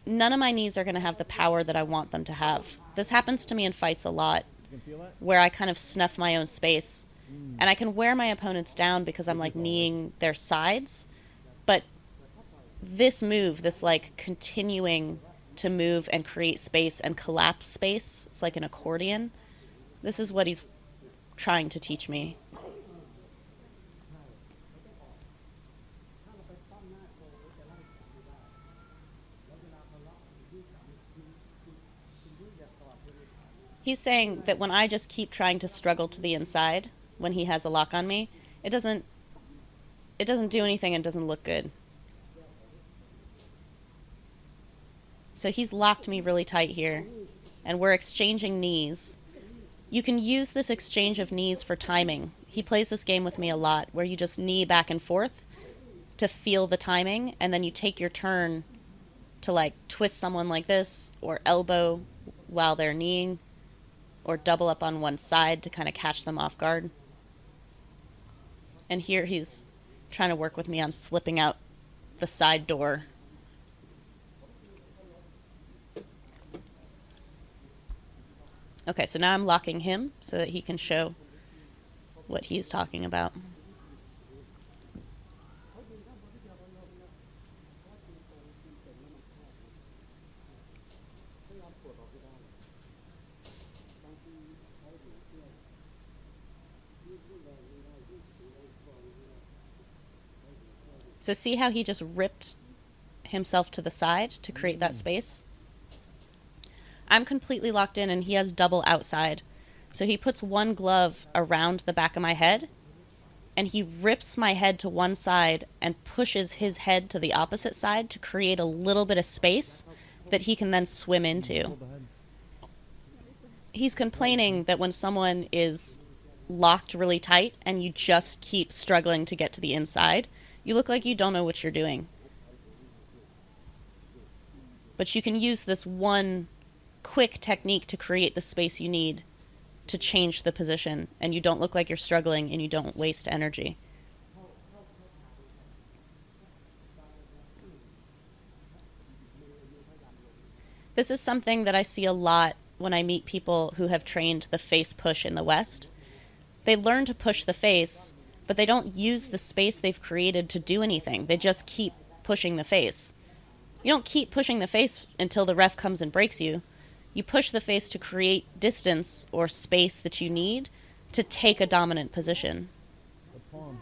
none of my knees are going to have the power that I want them to have. This happens to me in fights a lot, where I kind of snuff my own space. And I can wear my opponents down because I'm like kneeing their sides. But this move, this like continuing to move and create space and collapse space, it's like an accordion. This is what he's trying to teach me. He's saying that when I just keep trying to struggle to the inside, when he has a lock on me, it doesn't do anything and doesn't look good. So he's locked me really tight here, and we're exchanging knees. You can use this exchange of knees for timing. He plays this game with me a lot, where you just knee back and forth to feel the timing, and then you take your turn to like twist someone like this, or elbow while they're kneeing, or double up on one side to kind of catch them off guard. And here he's trying to work with me on slipping out the side door. Okay, so now I'm locking him so that he can show what he's talking about. So see how he just ripped himself to the side to create that space? I'm completely locked in and he has double outside. So he puts one glove around the back of my head and he rips my head to one side and pushes his head to the opposite side to create a little bit of space that he can then swim into. He's complaining that when someone is locked really tight and you just keep struggling to get to the inside, you look like you don't know what you're doing. but you can use this one quick technique to create the space you need to change the position, and you don't look like you're struggling and you don't waste energy. This is something that I see a lot when I meet people who have trained the face push in the West. They learn to push the face, but they don't use the space they've created to do anything. They just keep pushing the face. You don't keep pushing the face until the ref comes and breaks you. You push the face to create distance or space that you need to take a dominant position. The palm.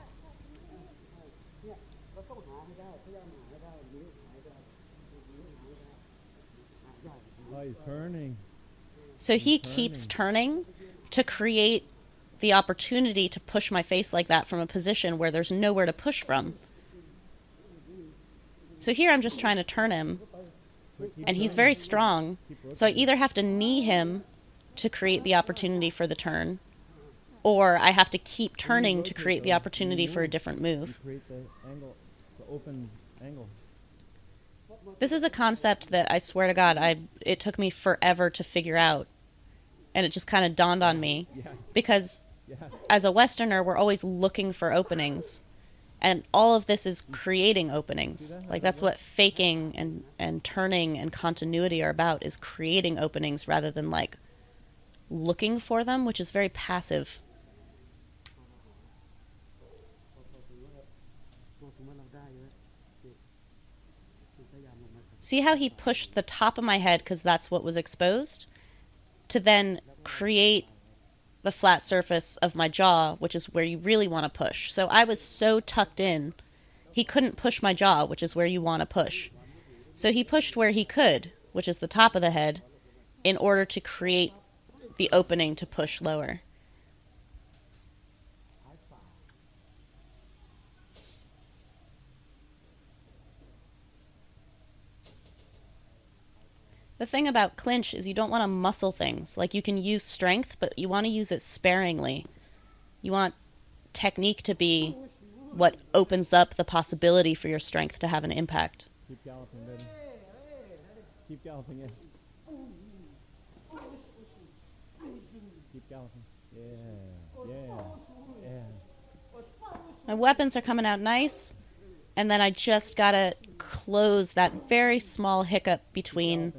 Oh, he's turning. So he keeps turning to create the opportunity to push my face like that from a position where there's nowhere to push from. So here I'm just trying to turn him, and he's very strong, so I either have to knee him to create the opportunity for the turn, or I have to keep turning to create the opportunity for a different move. Create the angle, the open angle. This is a concept that I swear to God, it took me forever to figure out, and it just kind of dawned on me, because as a Westerner, we're always looking for openings. And all of this is creating openings. Like, that's what faking and turning and continuity are about, is creating openings rather than, like, looking for them, which is very passive. See how he pushed the top of my head, because that's what was exposed, to then create the flat surface of my jaw, which is where you really want to push. So I was so tucked in, he couldn't push my jaw, which is where you want to push. So he pushed where he could, which is the top of the head, in order to create the opening to push lower. The thing about clinch is you don't want to muscle things. Like, you can use strength, but you want to use it sparingly. You want technique to be what opens up the possibility for your strength to have an impact. Keep galloping, baby. Keep galloping, yeah. Keep galloping. Yeah. My weapons are coming out nice, and then I just gotta close that very small hiccup between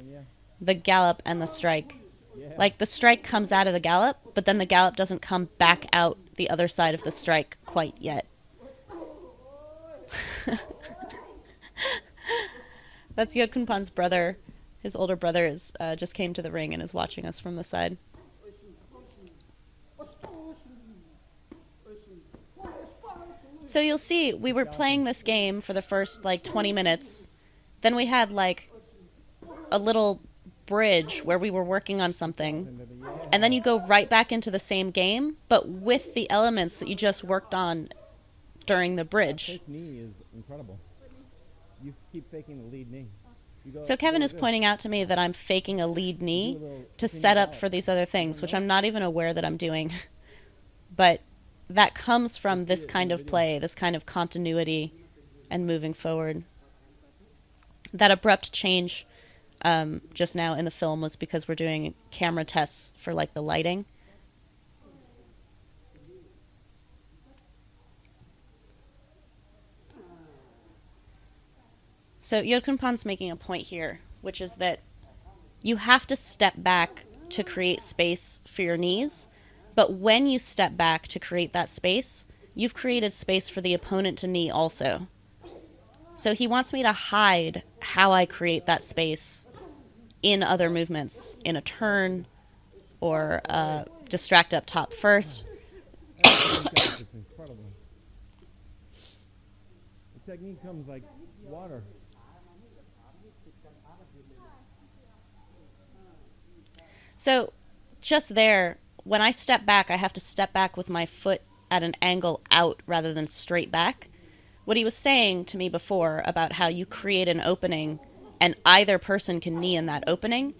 the gallop and the strike. Like, the strike comes out of the gallop, but then the gallop doesn't come back out the other side of the strike quite yet. That's Yodkhunpon's brother. His older brother just came to the ring and is watching us from the side. So you'll see, we were playing this game for the first, 20 minutes. Then we had, a little bridge where we were working on something. And then you go right back into the same game, but with the elements that you just worked on during the bridge. That knee is incredible. You keep faking the lead knee. So Kevin is pointing out to me that I'm faking a lead knee to set up for these other things, which I'm not even aware that I'm doing. But that comes from this kind of play, this kind of continuity and moving forward. That abrupt change just now in the film was because we're doing camera tests for the lighting. So Yodkhunpon's making a point here, which is that you have to step back to create space for your knees, but when you step back to create that space, you've created space for the opponent to knee also. So he wants me to hide how I create that space in other movements, in a turn, or distract up top first. It's incredible. The technique comes like water. So just there, when I step back, I have to step back with my foot at an angle out rather than straight back. What he was saying to me before about how you create an opening and either person can knee in that opening,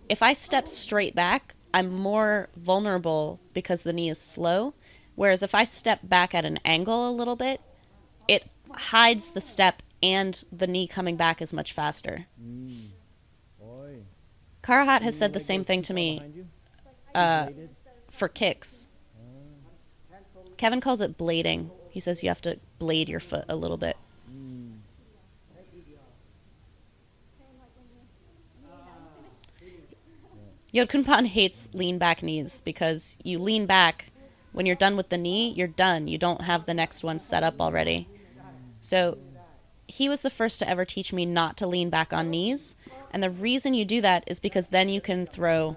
if I step straight back, I'm more vulnerable because the knee is slow. Whereas if I step back at an angle a little bit, it hides the step and the knee coming back is much faster. Karahat has Your said the leg same goes thing too to far me behind you? uh, Bladed? for kicks. Kevin calls it blading. He says you have to blade your foot a little bit. Mm. Yodkhunpon hates lean back knees because you lean back. When you're done with the knee, you're done. You don't have the next one set up already. So he was the first to ever teach me not to lean back on knees. And the reason you do that is because then you can throw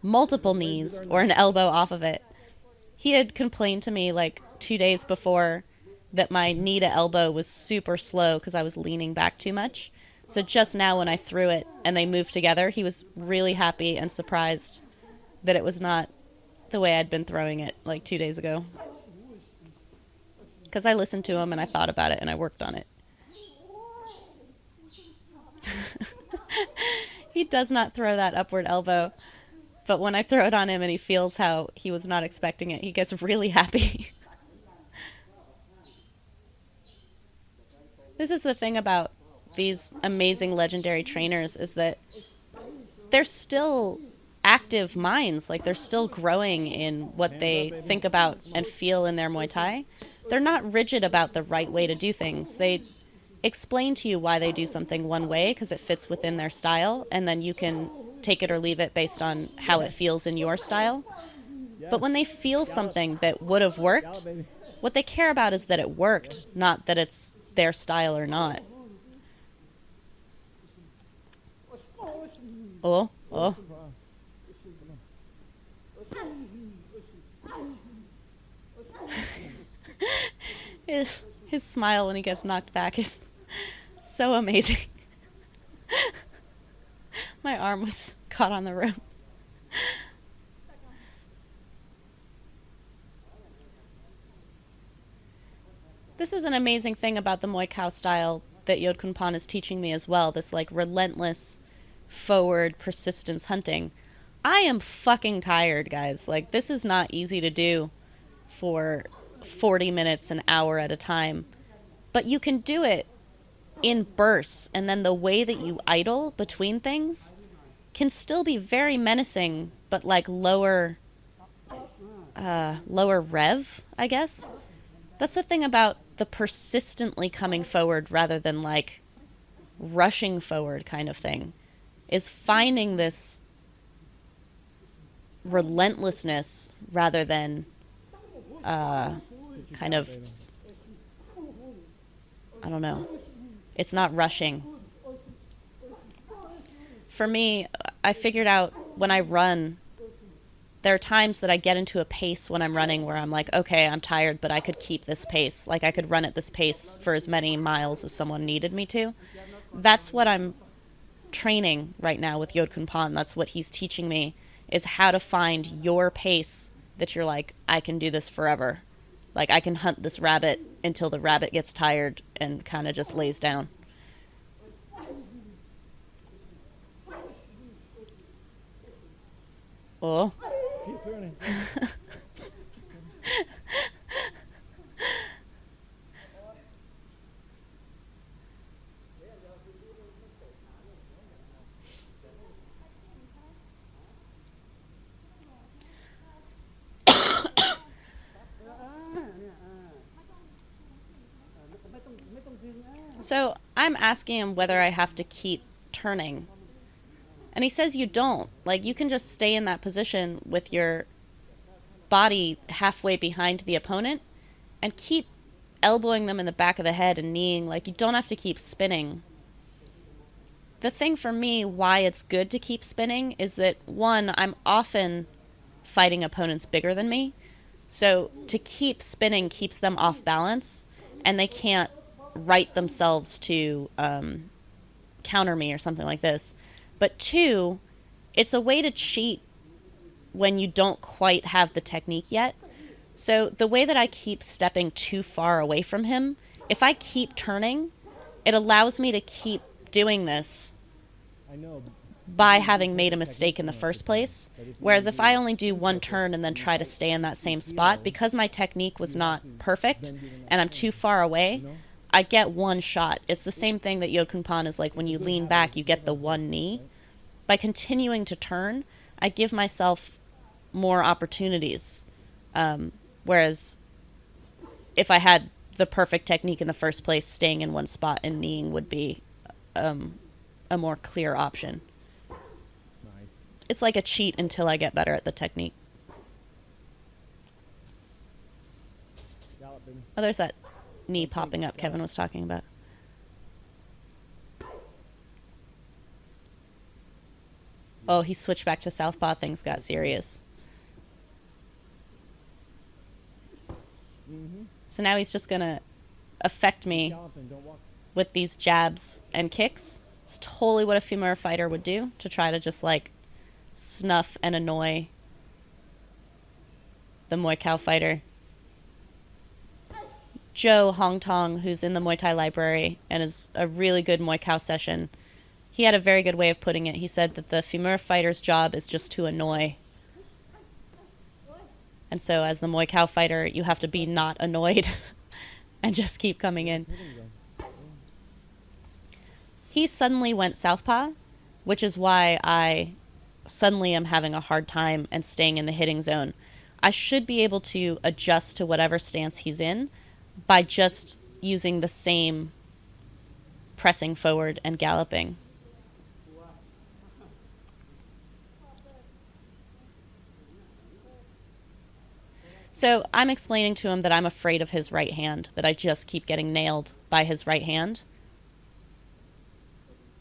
multiple knees or an elbow off of it. He had complained to me like 2 days before that my knee to elbow was super slow because I was leaning back too much. So just now when I threw it and they moved together, he was really happy and surprised that it was not the way I'd been throwing it like 2 days ago. Because I listened to him and I thought about it and I worked on it. He does not throw that upward elbow, but when I throw it on him and he feels how he was not expecting it, he gets really happy. This is the thing about these amazing legendary trainers is that they're still active minds. Like they're still growing in what they think about and feel in their Muay Thai. They're not rigid about the right way to do things. They explain to you why they do something one way because it fits within their style, and then you can take it or leave it based on how it feels in your style. But when they feel something that would have worked, what they care about is that it worked, not that it's their style or not. Oh, oh. His smile when he gets knocked back is so amazing. My arm was caught on the rope. This is an amazing thing about the Muay Khao style that Yodkhunpon is teaching me as well. This like relentless, forward, persistence hunting. I am fucking tired, guys. Like this is not easy to do for 40 minutes, an hour at a time. But you can do it in bursts, and then the way that you idle between things can still be very menacing, but like lower rev, I guess. That's the thing about the persistently coming forward rather than like rushing forward kind of thing, is finding this relentlessness rather than kind of, I don't know. It's not rushing. For me, I figured out when I run, there are times that I get into a pace when I'm running where I'm like, okay, I'm tired, but I could keep this pace. Like I could run at this pace for as many miles as someone needed me to. That's what I'm training right now with Yodkhunpon. That's what he's teaching me, is how to find your pace that you're like, I can do this forever. Like I can hunt this rabbit until the rabbit gets tired and kind of just lays down. Oh. Keep turning. So I'm asking him whether I have to keep turning. And he says you don't. Like you can just stay in that position with your body halfway behind the opponent and keep elbowing them in the back of the head and kneeing. Like you don't have to keep spinning. The thing for me why it's good to keep spinning is that, one, I'm often fighting opponents bigger than me. So to keep spinning keeps them off balance, and they can't right themselves to counter me or something like this. But two, it's a way to cheat when you don't quite have the technique yet. So the way that I keep stepping too far away from him, if I keep turning, it allows me to keep doing this I know. by having made a mistake in the first place. Whereas if I only do one turn and then try to stay in that same spot, because my technique was not perfect and I'm too far away, I get one shot. It's the same thing that Yodkhunpon is like, when you lean back, you get the one knee. by continuing to turn, I give myself more opportunities. Whereas if I had the perfect technique in the first place, staying in one spot and kneeing would be a more clear option. Nice. It's like a cheat until I get better at the technique. Galloping. Oh, there's that knee popping up Kevin was talking about. Oh, he switched back to southpaw. Things got serious. Mm-hmm. So now he's just going to affect me Galloping, don't walk. with these jabs and kicks. It's totally what a femur fighter would do, to try to just like snuff and annoy the Muay Khao fighter. Joe Hong Tong, who's in the Muay Thai library and is a really good Muay Khao session, he had a very good way of putting it. He said that the femur fighter's job is just to annoy. And so as the Muay Khao fighter, you have to be not annoyed and just keep coming in. He suddenly went southpaw, which is why I suddenly am having a hard time and staying in the hitting zone. I should be able to adjust to whatever stance he's in by just using the same pressing forward and galloping. So I'm explaining to him that I'm afraid of his right hand, that I just keep getting nailed by his right hand.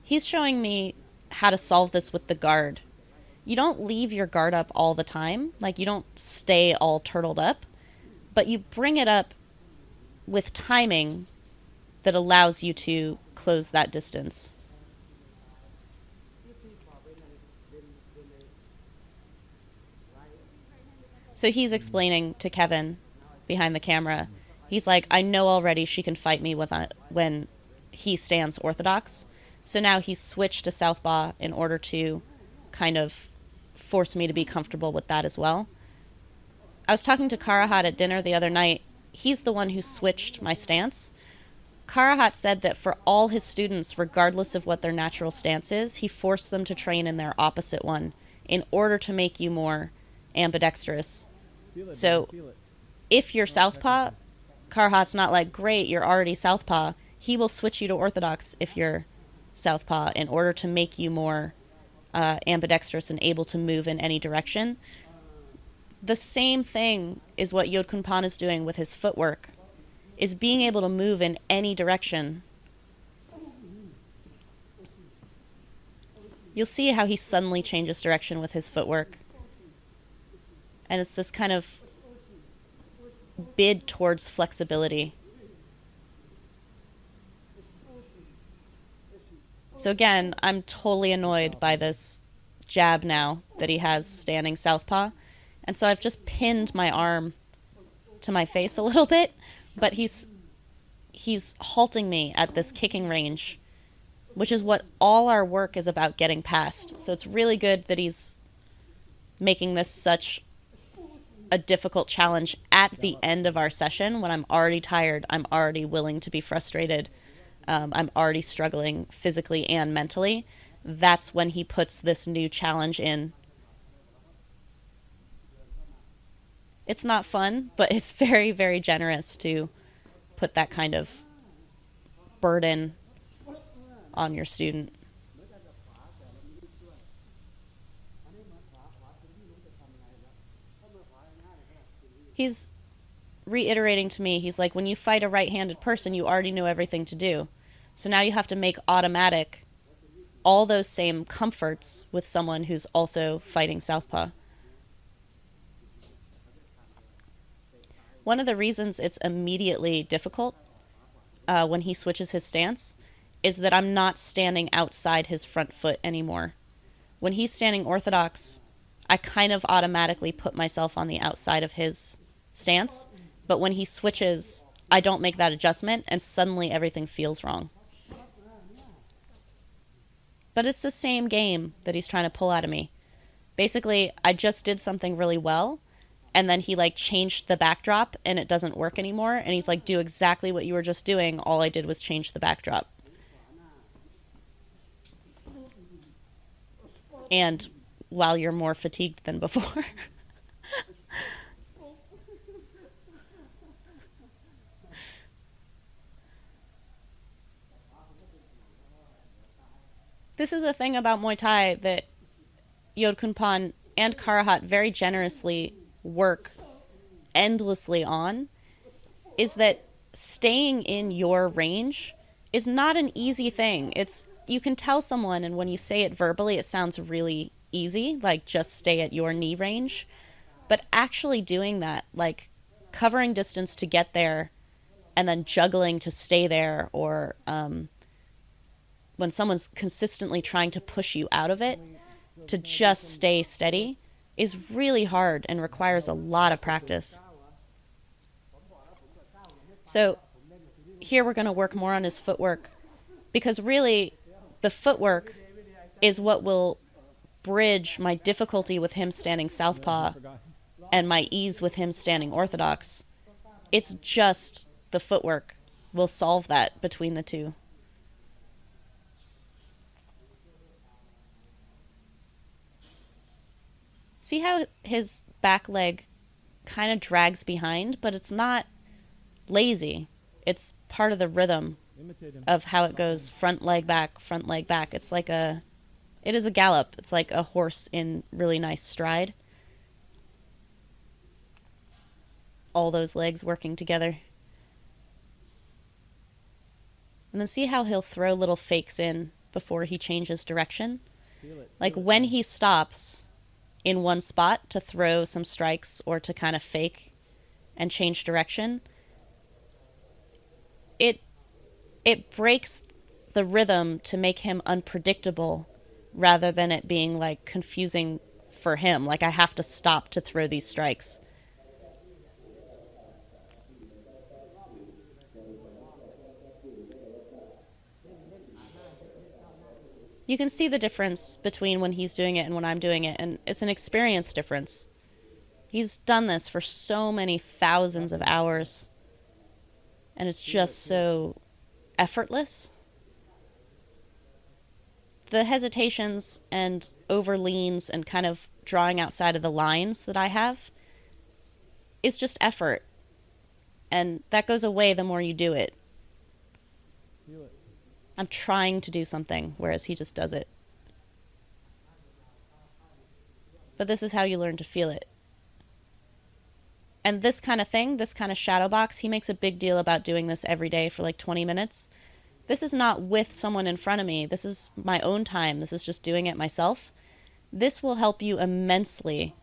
He's showing me how to solve this with the guard. You don't leave your guard up all the time, like you don't stay all turtled up, but you bring it up with timing that allows you to close that distance. So he's explaining to Kevin behind the camera. He's like, I know already she can fight me when he stands orthodox. So now he's switched to southpaw in order to kind of force me to be comfortable with that as well. I was talking to Karahat at dinner the other night. He's the one who switched my stance. Karahat said that for all his students, regardless of what their natural stance is, he forced them to train in their opposite one in order to make you more ambidextrous. Feel it, So baby, feel it. if you're southpaw, Karahat's not like, great, you're already southpaw. He will switch you to orthodox if you're southpaw in order to make you more ambidextrous and able to move in any direction. The same thing is what Yodkhunpon is doing with his footwork, is being able to move in any direction. You'll see how he suddenly changes direction with his footwork. And it's this kind of bid towards flexibility. So again, I'm totally annoyed by this jab now that he has standing southpaw. And so I've just pinned my arm to my face a little bit, but he's halting me at this kicking range, which is what all our work is about getting past. So it's really good that he's making this such a difficult challenge at the end of our session when I'm already tired, I'm already willing to be frustrated, I'm already struggling physically and mentally. That's when he puts this new challenge in. It's not fun, but it's very, very generous to put that kind of burden on your student. He's reiterating to me, he's like, when you fight a right-handed person, you already know everything to do. So now you have to make automatic all those same comforts with someone who's also fighting southpaw. One of the reasons it's immediately difficult when he switches his stance is that I'm not standing outside his front foot anymore. When he's standing orthodox, I kind of automatically put myself on the outside of his stance, but when he switches, I don't make that adjustment, and suddenly everything feels wrong. But it's the same game that he's trying to pull out of me. Basically, I just did something really well, and then he like changed the backdrop, and it doesn't work anymore, and he's like, do exactly what you were just doing, all I did was change the backdrop. and while you're more fatigued than before. This is a thing about Muay Thai that Yodkhunpon and Karahat very generously work endlessly on, is that staying in your range is not an easy thing. It's, you can tell someone, and when you say it verbally it sounds really easy, like just stay at your knee range, but actually doing that, like covering distance to get there and then juggling to stay there, or when someone's consistently trying to push you out of it, to just stay steady is really hard and requires a lot of practice. So here we're going to work more on his footwork, because really the footwork is what will bridge my difficulty with him standing southpaw and my ease with him standing orthodox. It's just the footwork will solve that between the two. See how his back leg kind of drags behind, but it's not lazy. It's part of the rhythm of how it goes front leg back, front leg back. It's like it is a gallop. It's like a horse in really nice stride. All those legs working together. And then see how he'll throw little fakes in before he changes direction? Like when he stops in one spot to throw some strikes or to kind of fake and change direction, it breaks the rhythm to make him unpredictable, rather than it being like confusing for him, like I have to stop to throw these strikes. You can see the difference between when he's doing it and when I'm doing it, and it's an experience difference. He's done this for so many thousands of hours, and it's just so effortless. The hesitations and overleans and kind of drawing outside of the lines that I have is just effort, and that goes away the more you do it. I'm trying to do something, whereas he just does it. But this is how you learn to feel it. And this kind of thing, this kind of shadow box, he makes a big deal about doing this every day for like 20 minutes. This is not with someone in front of me. This is my own time. This is just doing it myself. This will help you immensely,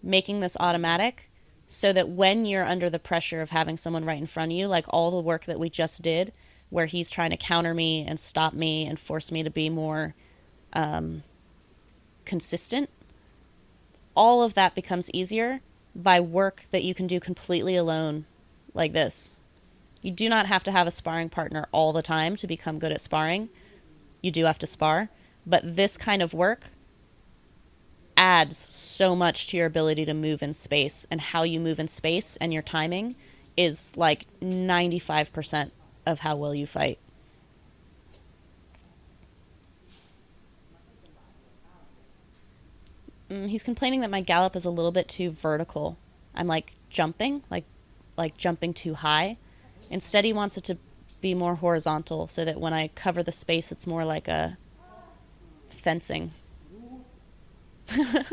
making this automatic, so that when you're under the pressure of having someone right in front of you, like all the work that we just did, where he's trying to counter me and stop me and force me to be more consistent, all of that becomes easier by work that you can do completely alone, like this. You do not have to have a sparring partner all the time to become good at sparring. You do have to spar, but this kind of work adds so much to your ability to move in space, and how you move in space and your timing is like 95% of how well you fight. He's complaining that my gallop is a little bit too vertical. I'm like jumping, like jumping too high. Instead, he wants it to be more horizontal, so that when I cover the space, it's more like a fencing. Okay.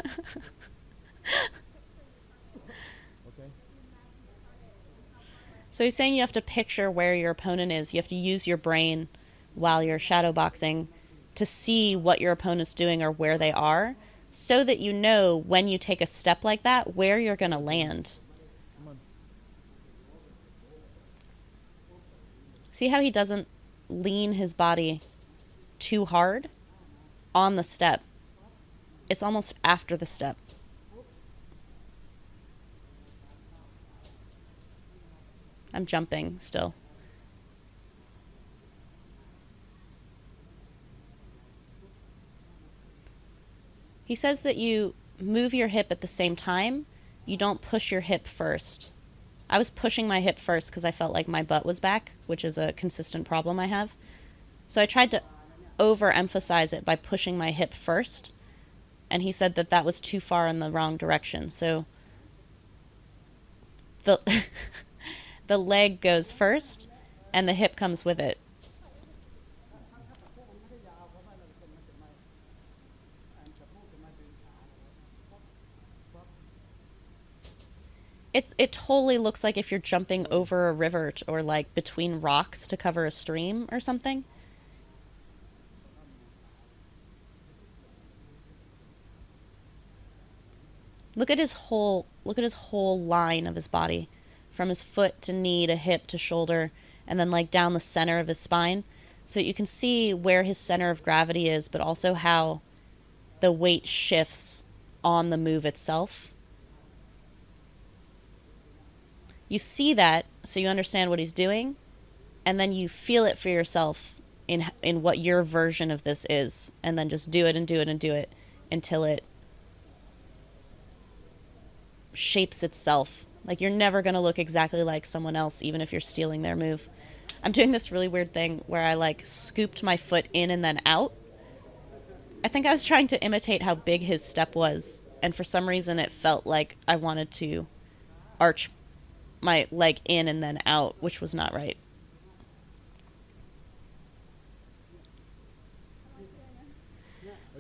So he's saying you have to picture where your opponent is. You have to use your brain while you're shadowboxing to see what your opponent's doing or where they are, so that you know when you take a step like that where you're going to land. Come on. See how he doesn't lean his body too hard on the step. It's almost after the step. I'm jumping still. He says that you move your hip at the same time. You don't push your hip first. I was pushing my hip first because I felt like my butt was back, which is a consistent problem I have. So I tried to overemphasize it by pushing my hip first, and he said that that was too far in the wrong direction. So the the leg goes first, and the hip comes with it. It totally looks like if you're jumping over a river or like between rocks to cover a stream or something. Look at his whole line of his body, from his foot to knee to hip to shoulder, and then like down the center of his spine, so you can see where his center of gravity is, but also how the weight shifts on the move itself. You see that so you understand what he's doing, and then you feel it for yourself in what your version of this is, and then just do it and do it and do it until it shapes itself. Like, you're never going to look exactly like someone else, even if you're stealing their move. I'm doing this really weird thing where I like scooped my foot in and then out. I think I was trying to imitate how big his step was, and for some reason it felt like I wanted to arch my leg in and then out, which was not right.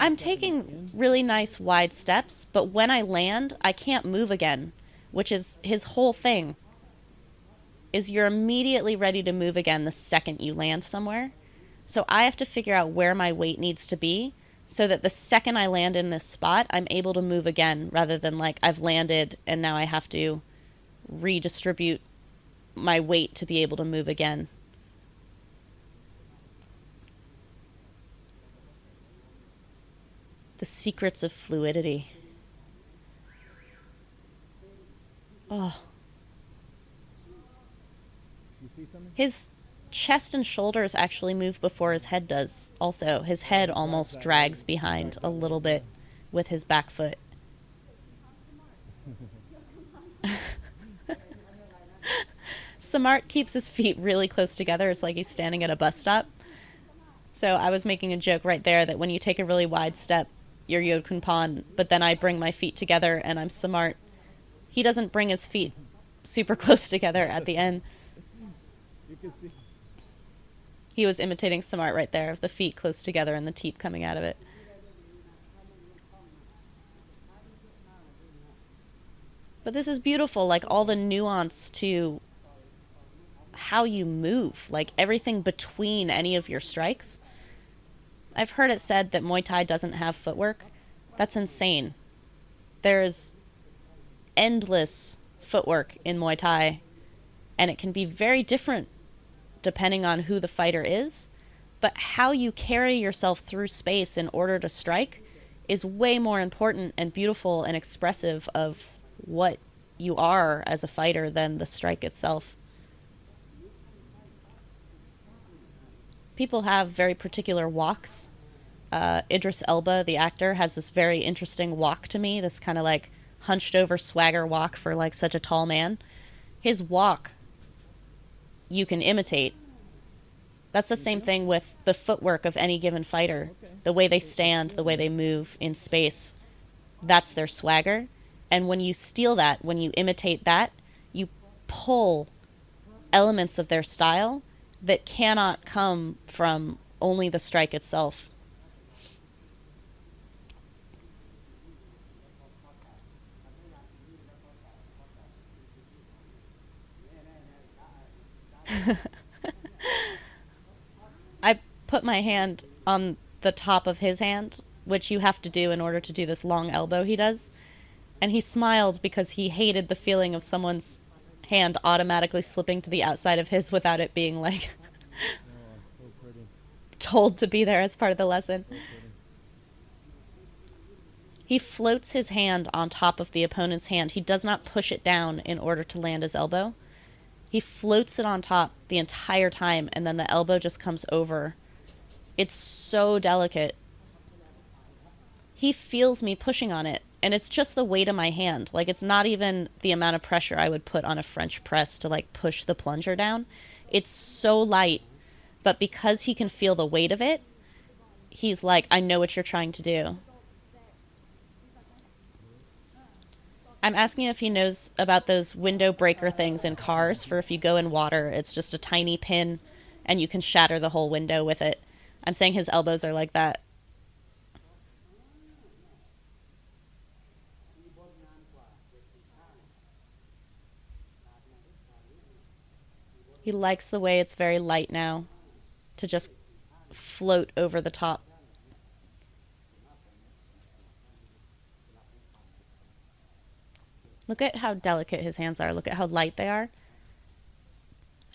I'm taking really nice wide steps, but when I land, I can't move again, which is his whole thing. Is you're immediately ready to move again the second you land somewhere. So I have to figure out where my weight needs to be so that the second I land in this spot, I'm able to move again, rather than like I've landed and now I have to redistribute my weight to be able to move again. The secrets of fluidity. Oh. You see something? His chest and shoulders actually move before his head does. Also, his head almost drags behind a little bit with his back foot. Samart keeps his feet really close together. It's like he's standing at a bus stop. So I was making a joke right there that when you take a really wide step, you're Yodkhunpon, but then I bring my feet together and I'm Samart. He doesn't bring his feet super close together at the end. You can see. He was imitating Samart right there, the feet close together and the teep coming out of it. But this is beautiful, like all the nuance to how you move, like everything between any of your strikes. I've heard it said that Muay Thai doesn't have footwork. That's insane. There's endless footwork in Muay Thai, and it can be very different depending on who the fighter is. But how you carry yourself through space in order to strike is way more important and beautiful and expressive of what you are as a fighter than the strike itself. People have very particular walks. Idris Elba, the actor, has this very interesting walk to me, this kind of like hunched over swagger walk for like such a tall man. His walk you can imitate. That's the same thing with the footwork of any given fighter. The way they stand, the way they move in space, that's their swagger. And when you steal that, when you imitate that, you pull elements of their style that cannot come from only the strike itself. I put my hand on the top of his hand, which you have to do in order to do this long elbow he does. And he smiled because he hated the feeling of someone's hand automatically slipping to the outside of his without it being like So pretty. told to be there as part of the lesson. So pretty. He floats his hand on top of the opponent's hand. He does not push it down in order to land his elbow. He floats it on top the entire time, and then the elbow just comes over. It's so delicate. He feels me pushing on it, and it's just the weight of my hand. Like, it's not even the amount of pressure I would put on a French press to, like, push the plunger down. It's so light, but because he can feel the weight of it, he's like, I know what you're trying to do. I'm asking if he knows about those window breaker things in cars for if you go in water, it's just a tiny pin and you can shatter the whole window with it. I'm saying his elbows are like that. He likes the way it's very light now to just float over the top. Look at how delicate his hands are. Look at how light they are.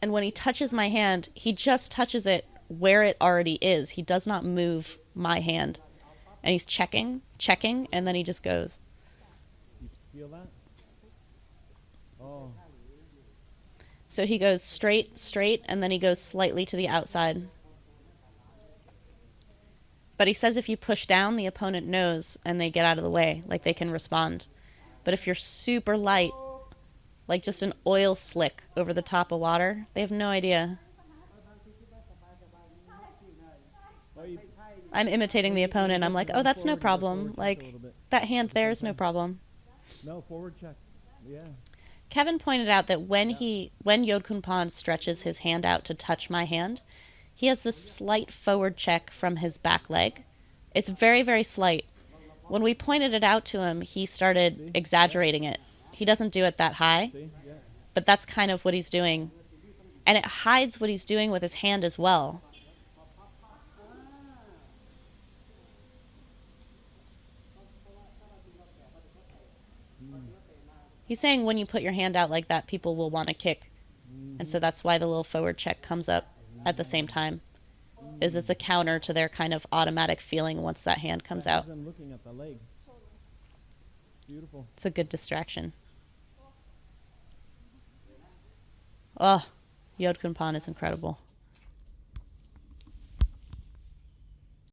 And when he touches my hand, he just touches it where it already is. He does not move my hand. And he's checking, and then he just goes. You feel that? Oh. So he goes straight, and then he goes slightly to the outside. But he says if you push down, the opponent knows and they get out of the way, like they can respond. But if you're super light, like just an oil slick over the top of water, they have no idea. I'm imitating the opponent. I'm like, oh, that's no problem. Like, that hand there is no problem. No, forward check. Yeah. Kevin pointed out that when Yodkhunpon stretches his hand out to touch my hand, he has this slight forward check from his back leg. It's very, very slight. When we pointed it out to him, he started exaggerating it. He doesn't do it that high, but that's kind of what he's doing. And it hides what he's doing with his hand as well. He's saying when you put your hand out like that, people will want to kick. And so that's why the little forward check comes up at the same time. Is it's a counter to their kind of automatic feeling once that hand comes out. I'm looking at the leg. Beautiful. It's a good distraction. Oh, Yodkhunpon is incredible.